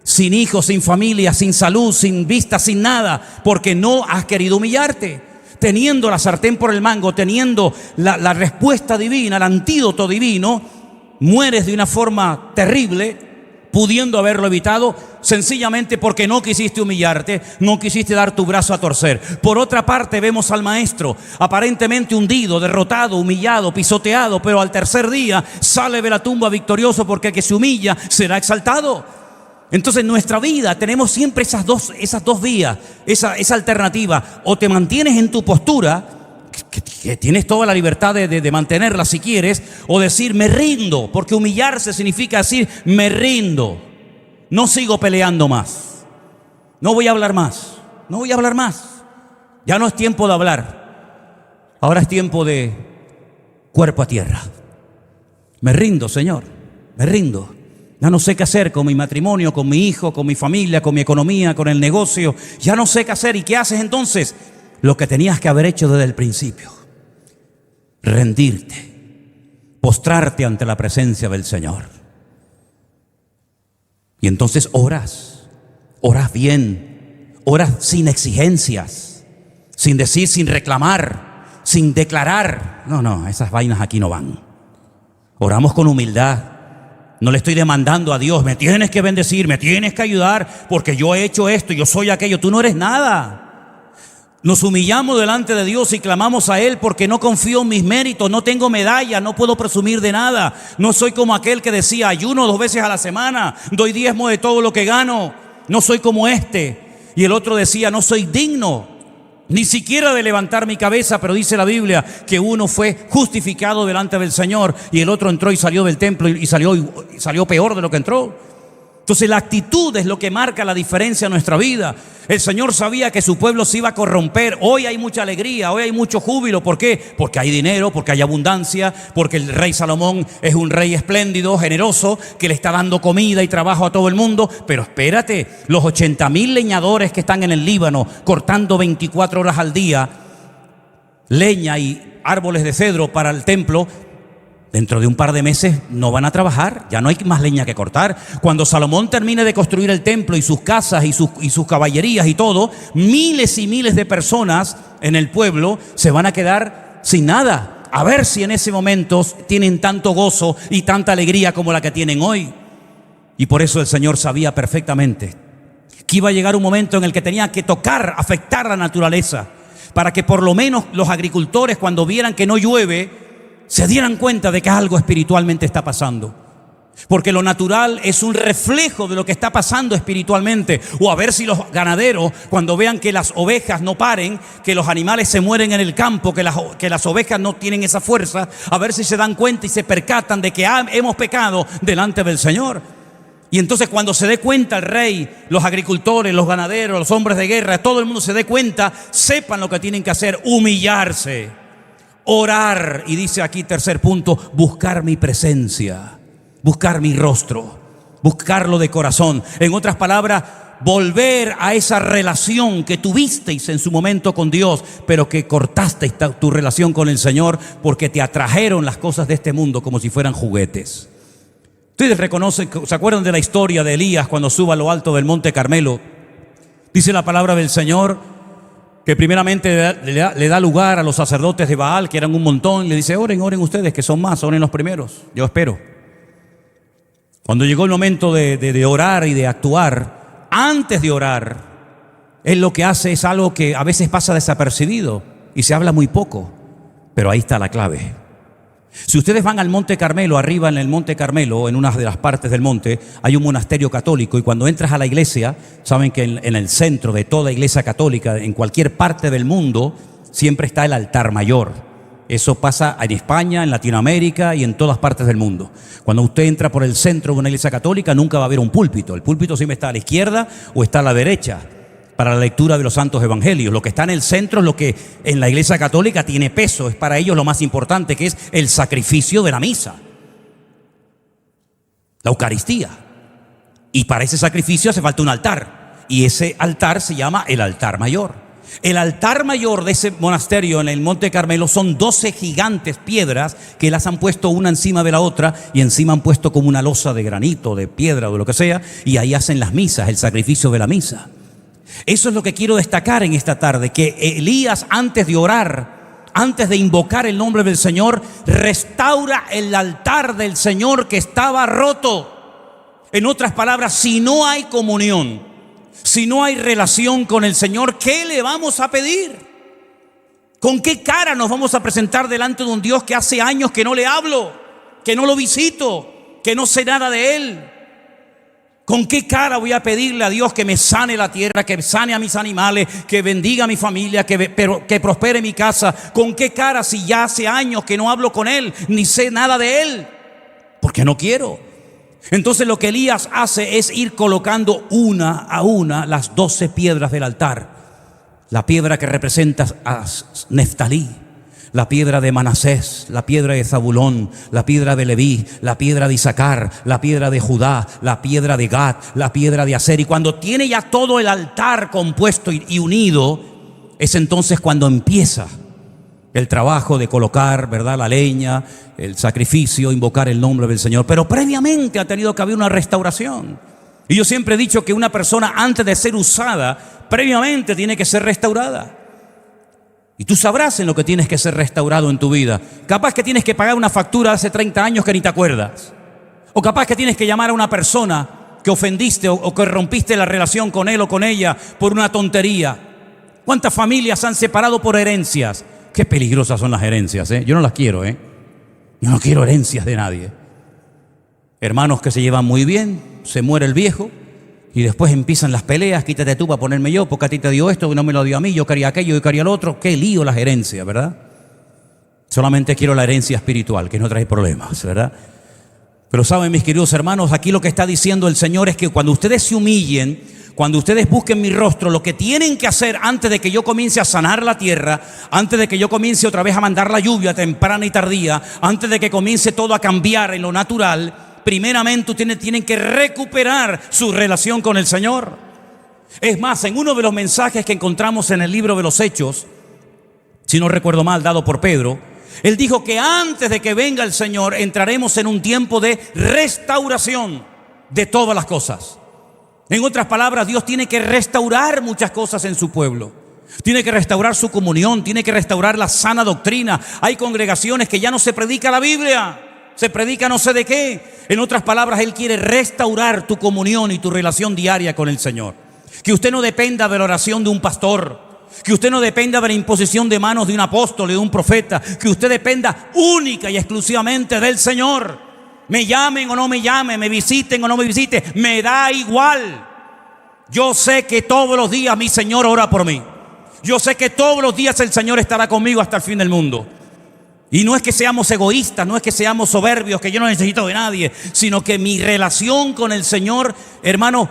Sin hijos, sin familia, sin salud, sin vista, sin nada, porque no has querido humillarte. Teniendo la sartén por el mango, teniendo la respuesta divina, el antídoto divino, mueres de una forma terrible, pudiendo haberlo evitado, sencillamente porque no quisiste humillarte, no quisiste dar tu brazo a torcer. Por otra parte, vemos al maestro aparentemente hundido, derrotado, humillado, pisoteado, pero al tercer día sale de la tumba victorioso, porque el que se humilla será exaltado. Entonces en nuestra vida tenemos siempre esas dos vías, esa alternativa. O te mantienes en tu postura, que tienes toda la libertad de mantenerla si quieres, o decir me rindo, porque humillarse significa decir me rindo, no sigo peleando más, no voy a hablar más, ya no es tiempo de hablar, ahora es tiempo de cuerpo a tierra. Me rindo, Señor, me rindo. Ya no sé qué hacer con mi matrimonio, con mi hijo, con mi familia, con mi economía, con el negocio. Ya no sé qué hacer. ¿Y qué haces entonces? Lo que tenías que haber hecho desde el principio: rendirte, postrarte ante la presencia del Señor. Y entonces oras bien, oras sin exigencias, sin decir, sin reclamar, sin declarar. No, esas vainas aquí no van. Oramos con humildad. No le estoy demandando a Dios, me tienes que bendecir, me tienes que ayudar, porque yo he hecho esto, yo soy aquello. Tú no eres nada. Nos humillamos delante de Dios y clamamos a Él, porque no confío en mis méritos, no tengo medalla, no puedo presumir de nada. No soy como aquel que decía, ayuno 2 veces a la semana, doy diezmo de todo lo que gano. No soy como este. Y el otro decía, no soy digno ni siquiera de levantar mi cabeza, pero dice la Biblia que uno fue justificado delante del Señor y el otro entró y salió del templo y salió peor de lo que entró. Entonces la actitud es lo que marca la diferencia en nuestra vida. El Señor sabía que su pueblo se iba a corromper. Hoy hay mucha alegría, hoy hay mucho júbilo. ¿Por qué? Porque hay dinero, porque hay abundancia, porque el rey Salomón es un rey espléndido, generoso, que le está dando comida y trabajo a todo el mundo. Pero espérate, los 80,000 leñadores que están en el Líbano cortando 24 horas al día leña y árboles de cedro para el templo, dentro de un par de meses no van a trabajar, ya no hay más leña que cortar. Cuando Salomón termine de construir el templo y sus casas y sus caballerías y todo, miles y miles de personas en el pueblo se van a quedar sin nada. A ver si en ese momento tienen tanto gozo y tanta alegría como la que tienen hoy. Y por eso el Señor sabía perfectamente que iba a llegar un momento en el que tenía que tocar, afectar la naturaleza, para que por lo menos los agricultores, cuando vieran que no llueve, se dieran cuenta de que algo espiritualmente está pasando. Porque lo natural es un reflejo de lo que está pasando espiritualmente. O a ver si los ganaderos, cuando vean que las ovejas no paren, que los animales se mueren en el campo, que las ovejas no tienen esa fuerza, a ver si se dan cuenta y se percatan de que hemos pecado delante del Señor. Y entonces cuando se dé cuenta el rey, los agricultores, los ganaderos, los hombres de guerra, todo el mundo se dé cuenta, sepan lo que tienen que hacer: humillarse, orar. Y dice aquí, tercer punto, buscar mi presencia, buscar mi rostro. buscarlo de corazón. En otras palabras, volver a esa relación que tuvisteis en su momento con Dios, pero que cortasteis tu relación con el Señor porque te atrajeron las cosas de este mundo como si fueran juguetes. Ustedes reconocen, ¿se acuerdan de la historia de Elías cuando sube a lo alto del monte Carmelo? Dice la palabra del Señor que primeramente le da lugar a los sacerdotes de Baal, que eran un montón, y le dice: oren ustedes, que son más, oren los primeros, yo espero. Cuando llegó el momento de orar y de actuar, antes de orar, él lo que hace es algo que a veces pasa desapercibido y se habla muy poco, pero ahí está la clave. Si ustedes van al Monte Carmelo, arriba en el Monte Carmelo, en una de las partes del monte, hay un monasterio católico, y cuando entras a la iglesia, saben que en el centro de toda iglesia católica, en cualquier parte del mundo, siempre está el altar mayor. Eso pasa en España, en Latinoamérica y en todas partes del mundo. Cuando usted entra por el centro de una iglesia católica, nunca va a haber un púlpito. El púlpito siempre está a la izquierda o está a la derecha para la lectura de los santos evangelios. Lo que está en el centro es lo que en la iglesia católica tiene peso, es para ellos lo más importante, que es el sacrificio de la misa, la Eucaristía. Y para ese sacrificio hace falta un altar, y ese altar se llama el altar mayor. El altar mayor de ese monasterio en el Monte Carmelo son 12 gigantes piedras que las han puesto una encima de la otra, y encima han puesto como una losa de granito, de piedra o de lo que sea, y ahí hacen las misas, el sacrificio de la misa. Eso es lo que quiero destacar en esta tarde, que Elías, antes de orar, antes de invocar el nombre del Señor, restaura el altar del Señor que estaba roto. En otras palabras, si no hay comunión, si no hay relación con el Señor, ¿qué le vamos a pedir? ¿Con qué cara nos vamos a presentar delante de un Dios que hace años que no le hablo, que no lo visito, que no sé nada de Él? ¿Con qué cara voy a pedirle a Dios que me sane la tierra, que sane a mis animales, que bendiga a mi familia, que prospere mi casa? ¿Con qué cara si ya hace años que no hablo con Él, ni sé nada de Él? Porque no quiero. Entonces lo que Elías hace es ir colocando una a una las 12 piedras del altar. La piedra que representa a Neftalí, la piedra de Manasés, la piedra de Zabulón, la piedra de Leví, la piedra de Isaacar, la piedra de Judá, la piedra de Gad, la piedra de Aser. Y cuando tiene ya todo el altar compuesto y unido, es entonces cuando empieza el trabajo de colocar, ¿verdad?, la leña, el sacrificio, invocar el nombre del Señor. Pero previamente ha tenido que haber una restauración. Y yo siempre he dicho que una persona, antes de ser usada, previamente tiene que ser restaurada. Y tú sabrás en lo que tienes que ser restaurado en tu vida. Capaz que tienes que pagar una factura de hace 30 años que ni te acuerdas. O capaz que tienes que llamar a una persona que ofendiste o que rompiste la relación con él o con ella por una tontería. ¿Cuántas familias se han separado por herencias? Qué peligrosas son las herencias, ¿eh? Yo no las quiero, ¿eh? Yo no quiero herencias de nadie. Hermanos que se llevan muy bien, se muere el viejo, y después empiezan las peleas: quítate tú para ponerme yo, porque a ti te dio esto y no me lo dio a mí, yo quería aquello, yo quería lo otro. Qué lío las herencias, ¿verdad? Solamente quiero la herencia espiritual, que no trae problemas, ¿verdad? Pero saben, mis queridos hermanos, aquí lo que está diciendo el Señor es que cuando ustedes se humillen, cuando ustedes busquen mi rostro, lo que tienen que hacer antes de que yo comience a sanar la tierra, antes de que yo comience otra vez a mandar la lluvia temprana y tardía, antes de que comience todo a cambiar en lo natural, primeramente ustedes tienen que recuperar su relación con el Señor. Es más, en uno de los mensajes que encontramos en el libro de los Hechos, si no recuerdo mal, dado por Pedro, él dijo que antes de que venga el Señor entraremos en un tiempo de restauración de todas las cosas. En otras palabras, Dios tiene que restaurar muchas cosas en su pueblo. Tiene que restaurar su comunión, tiene que restaurar la sana doctrina. Hay congregaciones que ya no se predica la Biblia, se predica no sé de qué. En otras palabras, Él quiere restaurar tu comunión y tu relación diaria con el Señor. Que usted no dependa de la oración de un pastor, que usted no dependa de la imposición de manos de un apóstol, de un profeta, que usted dependa única y exclusivamente del Señor. Me llamen o no me llamen, me visiten o no me visiten, me da igual. Yo sé que todos los días mi Señor ora por mí. Yo sé que todos los días el Señor estará conmigo hasta el fin del mundo. Y no es que seamos egoístas, no es que seamos soberbios, que yo no necesito de nadie, sino que mi relación con el Señor, hermano,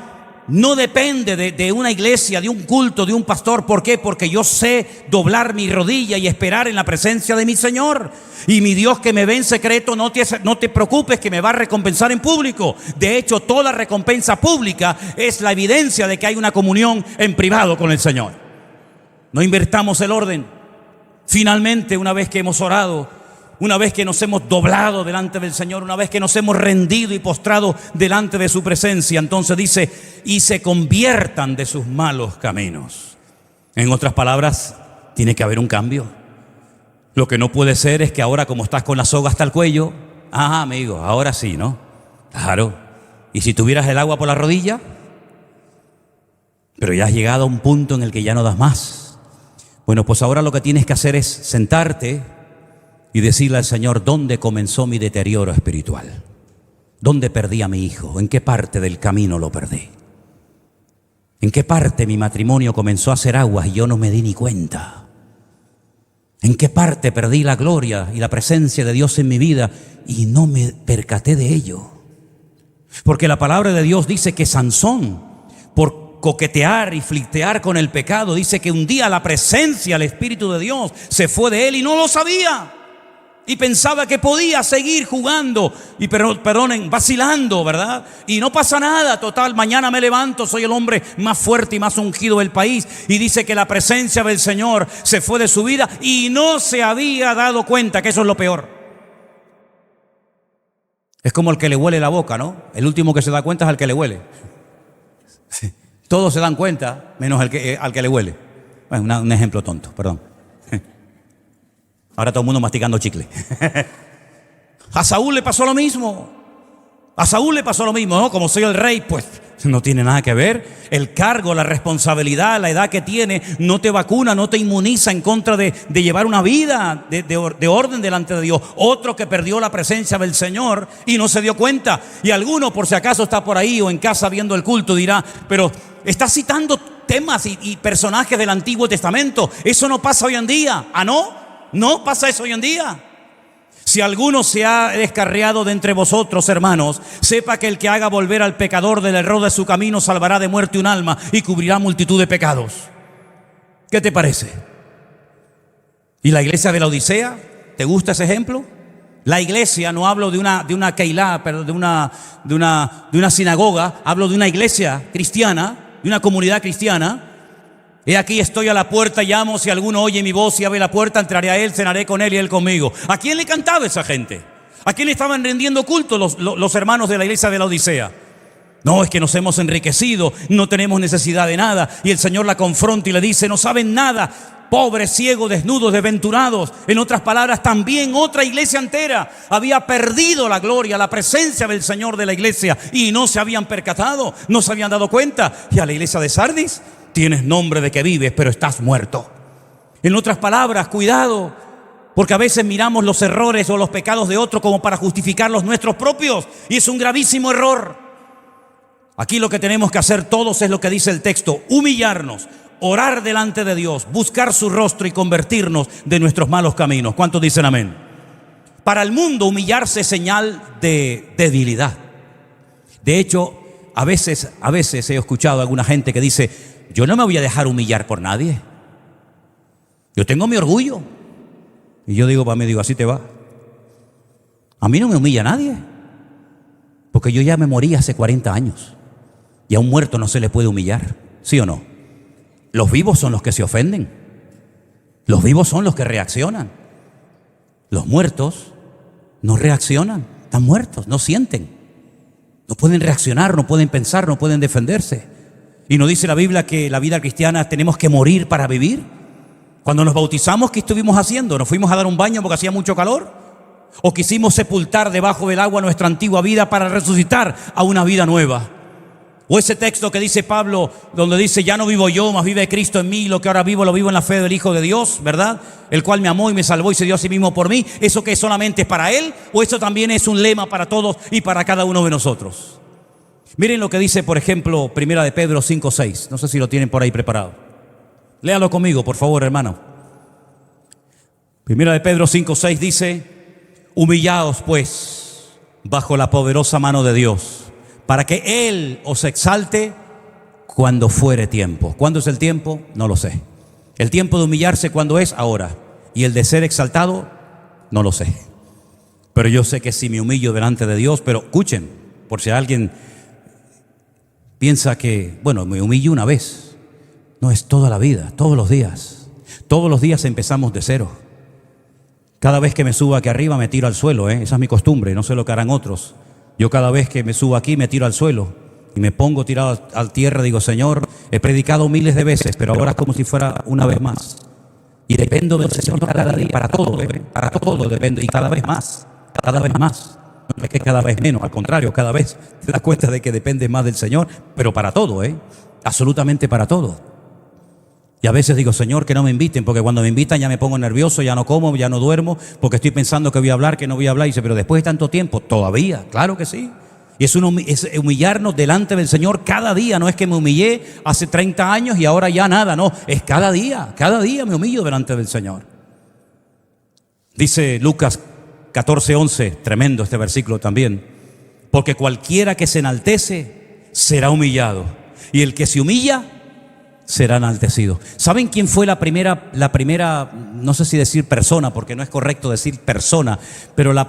no depende de una iglesia, de un culto, de un pastor. ¿Por qué? Porque yo sé doblar mi rodilla y esperar en la presencia de mi Señor. Y mi Dios que me ve en secreto, no te preocupes que me va a recompensar en público. De hecho, toda recompensa pública es la evidencia de que hay una comunión en privado con el Señor. No invertamos el orden. Finalmente, una vez que hemos orado, una vez que nos hemos doblado delante del Señor, una vez que nos hemos rendido y postrado delante de su presencia, entonces dice, y se conviertan de sus malos caminos. En otras palabras, tiene que haber un cambio. Lo que no puede ser es que ahora, como estás con la soga hasta el cuello, amigo, ahora sí, ¿no? Claro. ¿Y si tuvieras el agua por la rodilla? Pero ya has llegado a un punto en el que ya no das más. Bueno, pues ahora lo que tienes que hacer es sentarte y decirle al Señor, ¿dónde comenzó mi deterioro espiritual? ¿Dónde perdí a mi hijo? ¿En qué parte del camino lo perdí? ¿En qué parte mi matrimonio comenzó a hacer aguas y yo no me di ni cuenta? ¿En qué parte perdí la gloria y la presencia de Dios en mi vida y no me percaté de ello? Porque la palabra de Dios dice que Sansón, por coquetear y flirtear con el pecado, dice que un día la presencia, el Espíritu de Dios se fue de él y no lo sabía. Y pensaba que podía seguir jugando y vacilando, ¿verdad? Y no pasa nada, total, mañana me levanto, soy el hombre más fuerte y más ungido del país. Y dice que la presencia del Señor se fue de su vida y no se había dado cuenta, que eso es lo peor. Es como el que le huele la boca, ¿no? El último que se da cuenta es al que le huele. Sí. Todos se dan cuenta, menos al que le huele. Bueno, un ejemplo tonto, perdón. Ahora todo el mundo masticando chicle. A Saúl le pasó lo mismo. A Saúl le pasó lo mismo, ¿no? Como soy el rey, pues no tiene nada que ver. El cargo, la responsabilidad, la edad que tiene, no te vacuna, no te inmuniza en contra de llevar una vida de orden delante de Dios. Otro que perdió la presencia del Señor y no se dio cuenta. Y alguno, por si acaso está por ahí o en casa viendo el culto, dirá, pero está citando temas y personajes del Antiguo Testamento. Eso no pasa hoy en día. ¿Ah, no? No pasa eso hoy en día. Si alguno se ha descarriado de entre vosotros, hermanos, sepa que el que haga volver al pecador del error de su camino salvará de muerte un alma y cubrirá multitud de pecados. ¿Qué te parece? ¿Y la iglesia de la Odisea? ¿Te gusta ese ejemplo? La iglesia, no hablo de una keilá, pero de una sinagoga, hablo de una iglesia cristiana, de una comunidad cristiana. He aquí estoy a la puerta, llamo, si alguno oye mi voz y abre la puerta, entraré a él, cenaré con él y él conmigo. ¿A quién le cantaba esa gente? ¿A quién le estaban rendiendo culto los hermanos de la iglesia de la Odisea? No, es que nos hemos enriquecido, no tenemos necesidad de nada. Y el Señor la confronta y le dice, no saben nada, pobres, ciegos, desnudos, desventurados. En otras palabras, también otra iglesia entera había perdido la gloria, la presencia del Señor de la iglesia y no se habían percatado, no se habían dado cuenta. Y a la iglesia de Sardis, tienes nombre de que vives, pero estás muerto. En otras palabras, cuidado, porque a veces miramos los errores o los pecados de otro como para justificar los nuestros propios, y es un gravísimo error. Aquí lo que tenemos que hacer todos es lo que dice el texto: humillarnos, orar delante de Dios, buscar su rostro y convertirnos de nuestros malos caminos. ¿Cuántos dicen amén? Para el mundo, humillarse es señal de debilidad. De hecho, a veces he escuchado a alguna gente que dice: yo no me voy a dejar humillar por nadie. Yo tengo mi orgullo. Y yo digo para mí, así te va. A mí no me humilla nadie. Porque yo ya me morí hace 40 años. Y a un muerto no se le puede humillar. ¿Sí o no? Los vivos son los que se ofenden. Los vivos son los que reaccionan. Los muertos no reaccionan. Están muertos, no sienten. No pueden reaccionar, no pueden pensar, no pueden defenderse. ¿Y no dice la Biblia que la vida cristiana tenemos que morir para vivir? Cuando nos bautizamos, ¿qué estuvimos haciendo? ¿Nos fuimos a dar un baño porque hacía mucho calor? ¿O quisimos sepultar debajo del agua nuestra antigua vida para resucitar a una vida nueva? O ese texto que dice Pablo, donde dice: ya no vivo yo, mas vive Cristo en mí, lo que ahora vivo lo vivo en la fe del Hijo de Dios, ¿verdad? El cual me amó y me salvó y se dio a sí mismo por mí. ¿Eso que solamente es para Él? ¿O eso también es un lema para todos y para cada uno de nosotros? Miren lo que dice, por ejemplo, Primera de Pedro 5:6. No sé si lo tienen por ahí preparado. Léalo conmigo, por favor, hermano. Primera de Pedro 5:6 dice: humillaos, pues, bajo la poderosa mano de Dios, para que Él os exalte cuando fuere tiempo. ¿Cuándo es el tiempo? No lo sé. El tiempo de humillarse, ¿cuándo es? Ahora. Y el de ser exaltado, no lo sé. Pero yo sé que si me humillo delante de Dios, pero escuchen, por si alguien piensa que, bueno, me humillo una vez. No, es toda la vida, todos los días. Todos los días empezamos de cero. Cada vez que me subo aquí arriba me tiro al suelo, esa es mi costumbre, no sé lo que harán otros. Yo cada vez que me subo aquí me tiro al suelo y me pongo tirado a tierra. Digo, Señor, he predicado miles de veces, pero ahora es como si fuera una vez más. Y dependo del Señor cada día, para todo dependo, y cada vez más. No es que cada vez menos, al contrario, cada vez te das cuenta de que depende más del Señor, pero para todo, absolutamente para todo. Y a veces digo, Señor, que no me inviten, porque cuando me invitan ya me pongo nervioso, ya no como, ya no duermo, porque estoy pensando que voy a hablar, que no voy a hablar. Y dice, pero después de tanto tiempo, todavía, claro que sí. Y es humillarnos delante del Señor cada día. No es que me humillé hace 30 años y ahora ya nada, no, es cada día me humillo delante del Señor. Dice Lucas 14:11, tremendo este versículo también, porque cualquiera que se enaltece será humillado, y el que se humilla será enaltecido. ¿Saben quién fue la primera, no sé si decir persona, porque no es correcto decir persona, pero el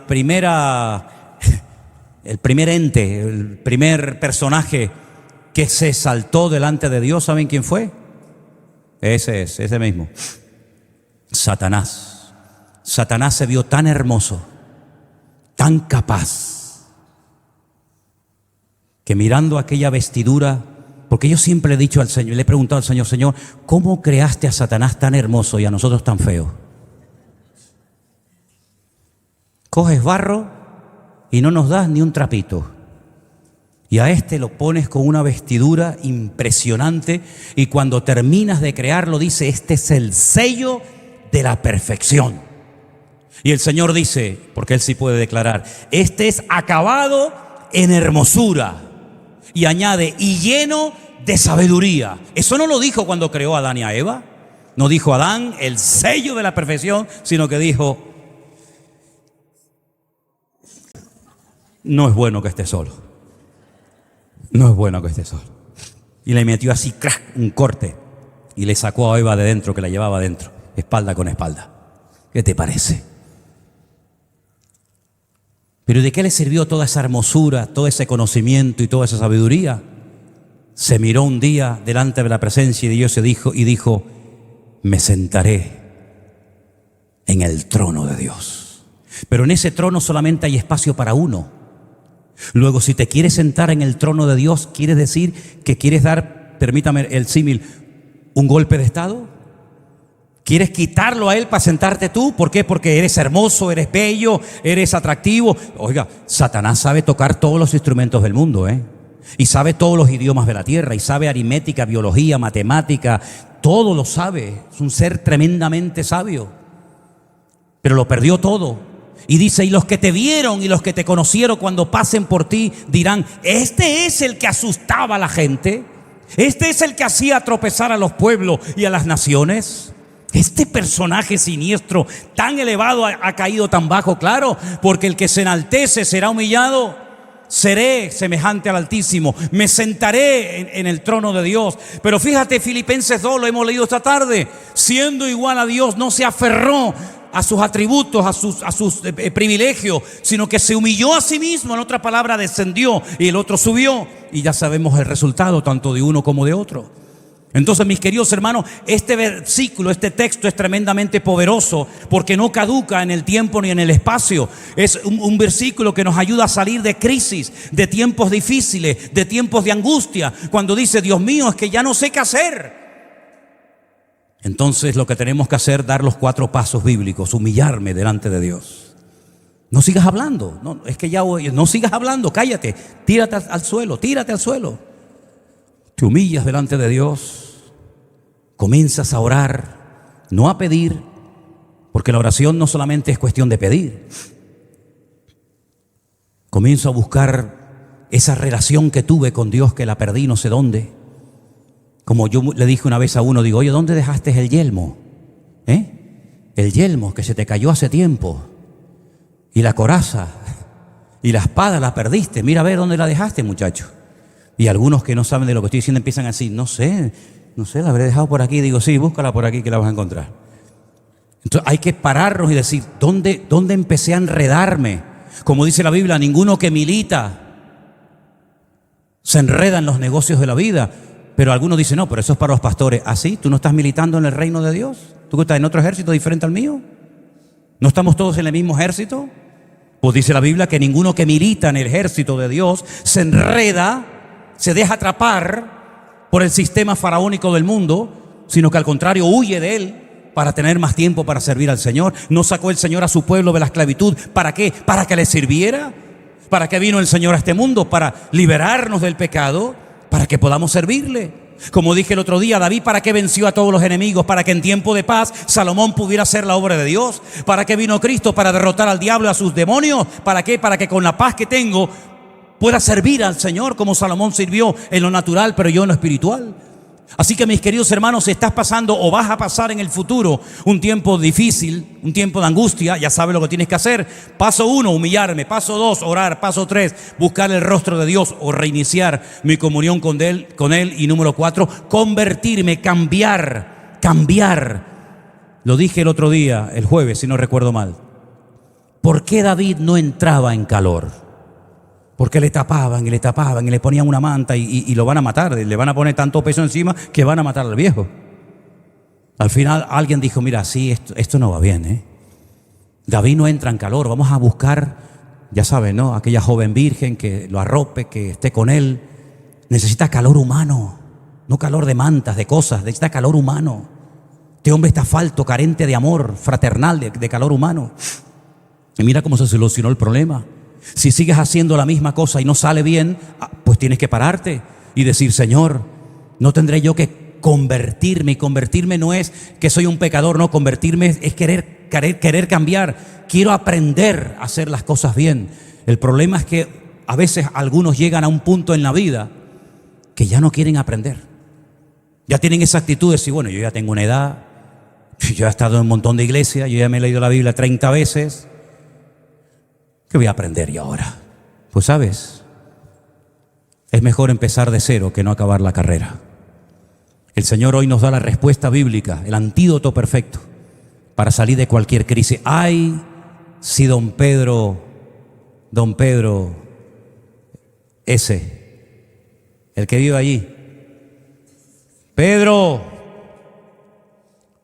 primer ente, el primer personaje que se exaltó delante de Dios? ¿Saben quién fue? Ese mismo. Satanás. Satanás se vio tan hermoso, tan capaz, que mirando aquella vestidura, porque yo siempre he dicho al Señor, le he preguntado al Señor, Señor, ¿cómo creaste a Satanás tan hermoso y a nosotros tan feos? Coges barro y no nos das ni un trapito. Y a este lo pones con una vestidura impresionante, y cuando terminas de crearlo dice, este es el sello de la perfección. Y el Señor dice, porque Él sí puede declarar, este es acabado en hermosura. Y añade, y lleno de sabiduría. Eso no lo dijo cuando creó a Adán y a Eva. No dijo Adán el sello de la perfección, sino que dijo, no es bueno que esté solo. No es bueno que esté solo. Y le metió así, ¡crack!, un corte, y le sacó a Eva de dentro, que la llevaba dentro, espalda con espalda. ¿Qué te parece? Pero ¿de qué le sirvió toda esa hermosura, todo ese conocimiento y toda esa sabiduría? Se miró un día delante de la presencia de Dios y dijo, me sentaré en el trono de Dios. Pero en ese trono solamente hay espacio para uno. Luego, si te quieres sentar en el trono de Dios, ¿quiere decir que quieres dar, permítame el símil, un golpe de estado? ¿Quieres quitarlo a Él para sentarte tú? ¿Por qué? Porque eres hermoso, eres bello, eres atractivo. Oiga, Satanás sabe tocar todos los instrumentos del mundo, y sabe todos los idiomas de la tierra, y sabe aritmética, biología, matemática, todo lo sabe. Es un ser tremendamente sabio, pero lo perdió todo. Y dice, y los que te vieron y los que te conocieron, cuando pasen por ti, dirán, este es el que asustaba a la gente, este es el que hacía tropezar a los pueblos y a las naciones. Este personaje siniestro, tan elevado, ha caído tan bajo. Claro, porque el que se enaltece será humillado. Seré semejante al Altísimo, me sentaré en el trono de Dios. Pero fíjate, Filipenses 2, lo hemos leído esta tarde. Siendo igual a Dios, no se aferró a sus atributos, a sus privilegios, sino que se humilló a sí mismo. En otra palabra, descendió, y el otro subió. Y ya sabemos el resultado, tanto de uno como de otro. Entonces, mis queridos hermanos, este versículo, este texto es tremendamente poderoso, porque no caduca en el tiempo ni en el espacio. Es un versículo que nos ayuda a salir de crisis, de tiempos difíciles, de tiempos de angustia. Cuando dice, Dios mío, es que ya no sé qué hacer. Entonces lo que tenemos que hacer, dar los 4 pasos bíblicos, humillarme delante de Dios. No sigas hablando, no, es que ya no sigas hablando, cállate, tírate al suelo, tírate al suelo. Te humillas delante de Dios, comienzas a orar, no a pedir, porque la oración no solamente es cuestión de pedir. Comienzo a buscar esa relación que tuve con Dios, que la perdí no sé dónde. Como yo le dije una vez a uno, digo, oye, ¿dónde dejaste el yelmo? El yelmo que se te cayó hace tiempo, y la coraza y la espada la perdiste. Mira a ver dónde la dejaste, muchacho. Y algunos que no saben de lo que estoy diciendo empiezan a decir, no sé, la habré dejado por aquí. Digo, sí, búscala por aquí que la vas a encontrar. Entonces hay que pararnos y decir, ¿dónde empecé a enredarme? Como dice la Biblia, ninguno que milita se enreda en los negocios de la vida. Pero algunos dicen, no, pero eso es para los pastores. ¿Ah, sí? ¿Tú no estás militando en el reino de Dios? ¿Tú que estás en otro ejército diferente al mío? ¿No estamos todos en el mismo ejército? Pues dice la Biblia que ninguno que milita en el ejército de Dios se enreda, se deja atrapar por el sistema faraónico del mundo, sino que al contrario huye de él para tener más tiempo para servir al Señor. ¿No sacó el Señor a su pueblo de la esclavitud? ¿Para qué? ¿Para que le sirviera? ¿Para qué vino el Señor a este mundo? Para liberarnos del pecado, para que podamos servirle. Como dije el otro día, David, ¿para qué venció a todos los enemigos? Para que en tiempo de paz Salomón pudiera hacer la obra de Dios. ¿Para qué vino Cristo? Para derrotar al diablo y a sus demonios. ¿Para qué? Para que con la paz que tengo pueda servir al Señor como Salomón sirvió en lo natural, pero yo en lo espiritual. Así que, mis queridos hermanos, si estás pasando o vas a pasar en el futuro un tiempo difícil, un tiempo de angustia, ya sabes lo que tienes que hacer. Paso 1, humillarme. Paso 2, orar. Paso 3, buscar el rostro de Dios o reiniciar mi comunión con Él. Y número 4, convertirme, cambiar. Lo dije el otro día, el jueves, si no recuerdo mal. ¿Por qué David no entraba en calor? Porque le tapaban y le ponían una manta y lo van a matar. Le van a poner tanto peso encima que van a matar al viejo. Al final alguien dijo, mira, sí, esto no va bien, ¿eh? David no entra en calor, vamos a buscar, ya saben, ¿no? Aquella joven virgen que lo arrope, que esté con él. Necesita calor humano, no calor de mantas, de cosas, necesita calor humano. Este hombre está falto, carente de amor fraternal, de calor humano. Y mira cómo se solucionó el problema. Si sigues haciendo la misma cosa y no sale bien, pues tienes que pararte y decir, Señor, no tendré yo que convertirme. Y convertirme no es que soy un pecador, no, convertirme es querer cambiar. Quiero aprender a hacer las cosas bien. El problema es que a veces algunos llegan a un punto en la vida que ya no quieren aprender. Ya tienen esa actitud de decir, bueno, yo ya tengo una edad, yo he estado en un montón de iglesias, yo ya me he leído la Biblia 30 veces. ¿Qué voy a aprender yo ahora? Pues sabes, es mejor empezar de cero que no acabar la carrera. El Señor hoy nos da la respuesta bíblica, el antídoto perfecto para salir de cualquier crisis. Ay, si don Pedro, el que vive allí, Pedro,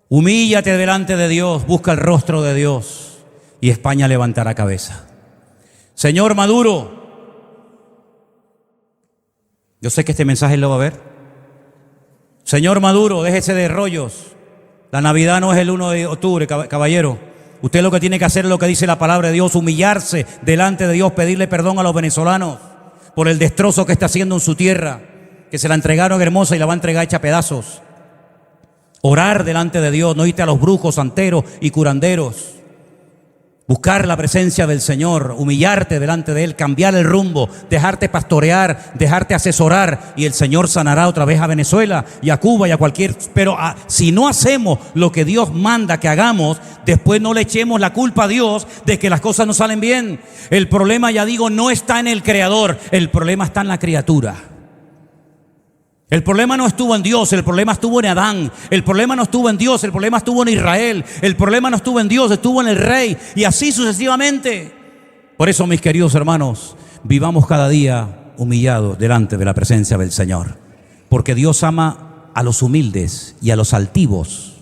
humíllate delante de Dios, busca el rostro de Dios y España levantará cabeza. Señor Maduro, yo sé que este mensaje lo va a ver. Señor Maduro, déjese de rollos. La Navidad no es el 1 de octubre, caballero. Usted lo que tiene que hacer es lo que dice la palabra de Dios, humillarse delante de Dios, pedirle perdón a los venezolanos por el destrozo que está haciendo en su tierra, que se la entregaron hermosa y la va a entregar hecha a pedazos. Orar delante de Dios, no irte a los brujos, santeros y curanderos. Buscar la presencia del Señor, humillarte delante de Él, cambiar el rumbo, dejarte pastorear, dejarte asesorar, y el Señor sanará otra vez a Venezuela y a Cuba y a cualquier. Pero si no hacemos lo que Dios manda que hagamos, después no le echemos la culpa a Dios de que las cosas no salen bien. El problema, ya digo, no está en el Creador, el problema está en la criatura. El problema no estuvo en Dios, el problema estuvo en Adán. El problema no estuvo en Dios, el problema estuvo en Israel. El problema no estuvo en Dios, estuvo en el rey. Y así sucesivamente. Por eso, mis queridos hermanos, vivamos cada día humillados delante de la presencia del Señor. Porque Dios ama a los humildes y a los altivos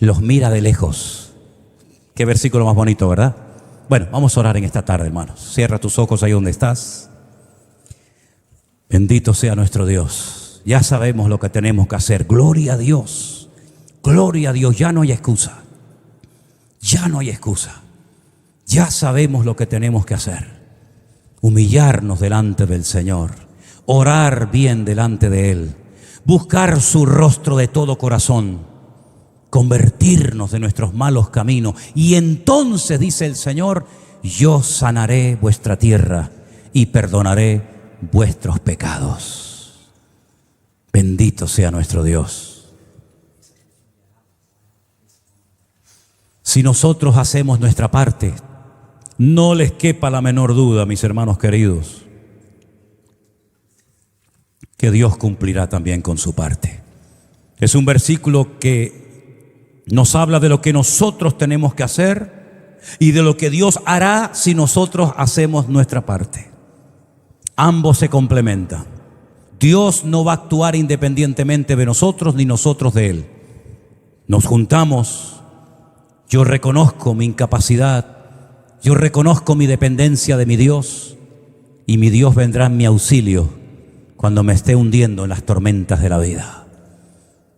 los mira de lejos. Qué versículo más bonito, ¿verdad? Bueno, vamos a orar en esta tarde, hermanos. Cierra tus ojos ahí donde estás. Bendito sea nuestro Dios. Ya sabemos lo que tenemos que hacer. Gloria a Dios. Gloria a Dios. Ya no hay excusa. Ya no hay excusa. Ya sabemos lo que tenemos que hacer. Humillarnos delante del Señor. Orar bien delante de Él. Buscar su rostro de todo corazón. Convertirnos de nuestros malos caminos. Y entonces, dice el Señor, yo sanaré vuestra tierra y perdonaré vuestros pecados. Bendito sea nuestro Dios. Si nosotros hacemos nuestra parte, no les quepa la menor duda, mis hermanos queridos, que Dios cumplirá también con su parte. Es un versículo que nos habla de lo que nosotros tenemos que hacer y de lo que Dios hará si nosotros hacemos nuestra parte. Ambos se complementan. Dios no va a actuar independientemente de nosotros ni nosotros de Él. Nos juntamos, yo reconozco mi incapacidad, yo reconozco mi dependencia de mi Dios y mi Dios vendrá en mi auxilio cuando me esté hundiendo en las tormentas de la vida.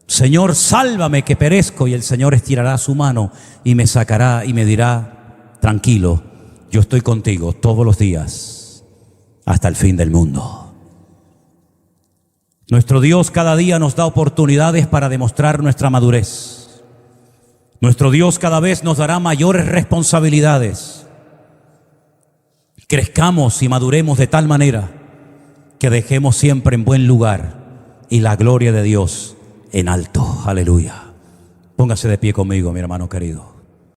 Señor, sálvame que perezco, y el Señor estirará su mano y me sacará y me dirá: tranquilo, yo estoy contigo todos los días hasta el fin del mundo. Nuestro Dios cada día nos da oportunidades para demostrar nuestra madurez. Nuestro Dios cada vez nos dará mayores responsabilidades. Crezcamos y maduremos de tal manera que dejemos siempre en buen lugar y la gloria de Dios en alto. Aleluya. Póngase de pie conmigo, mi hermano querido.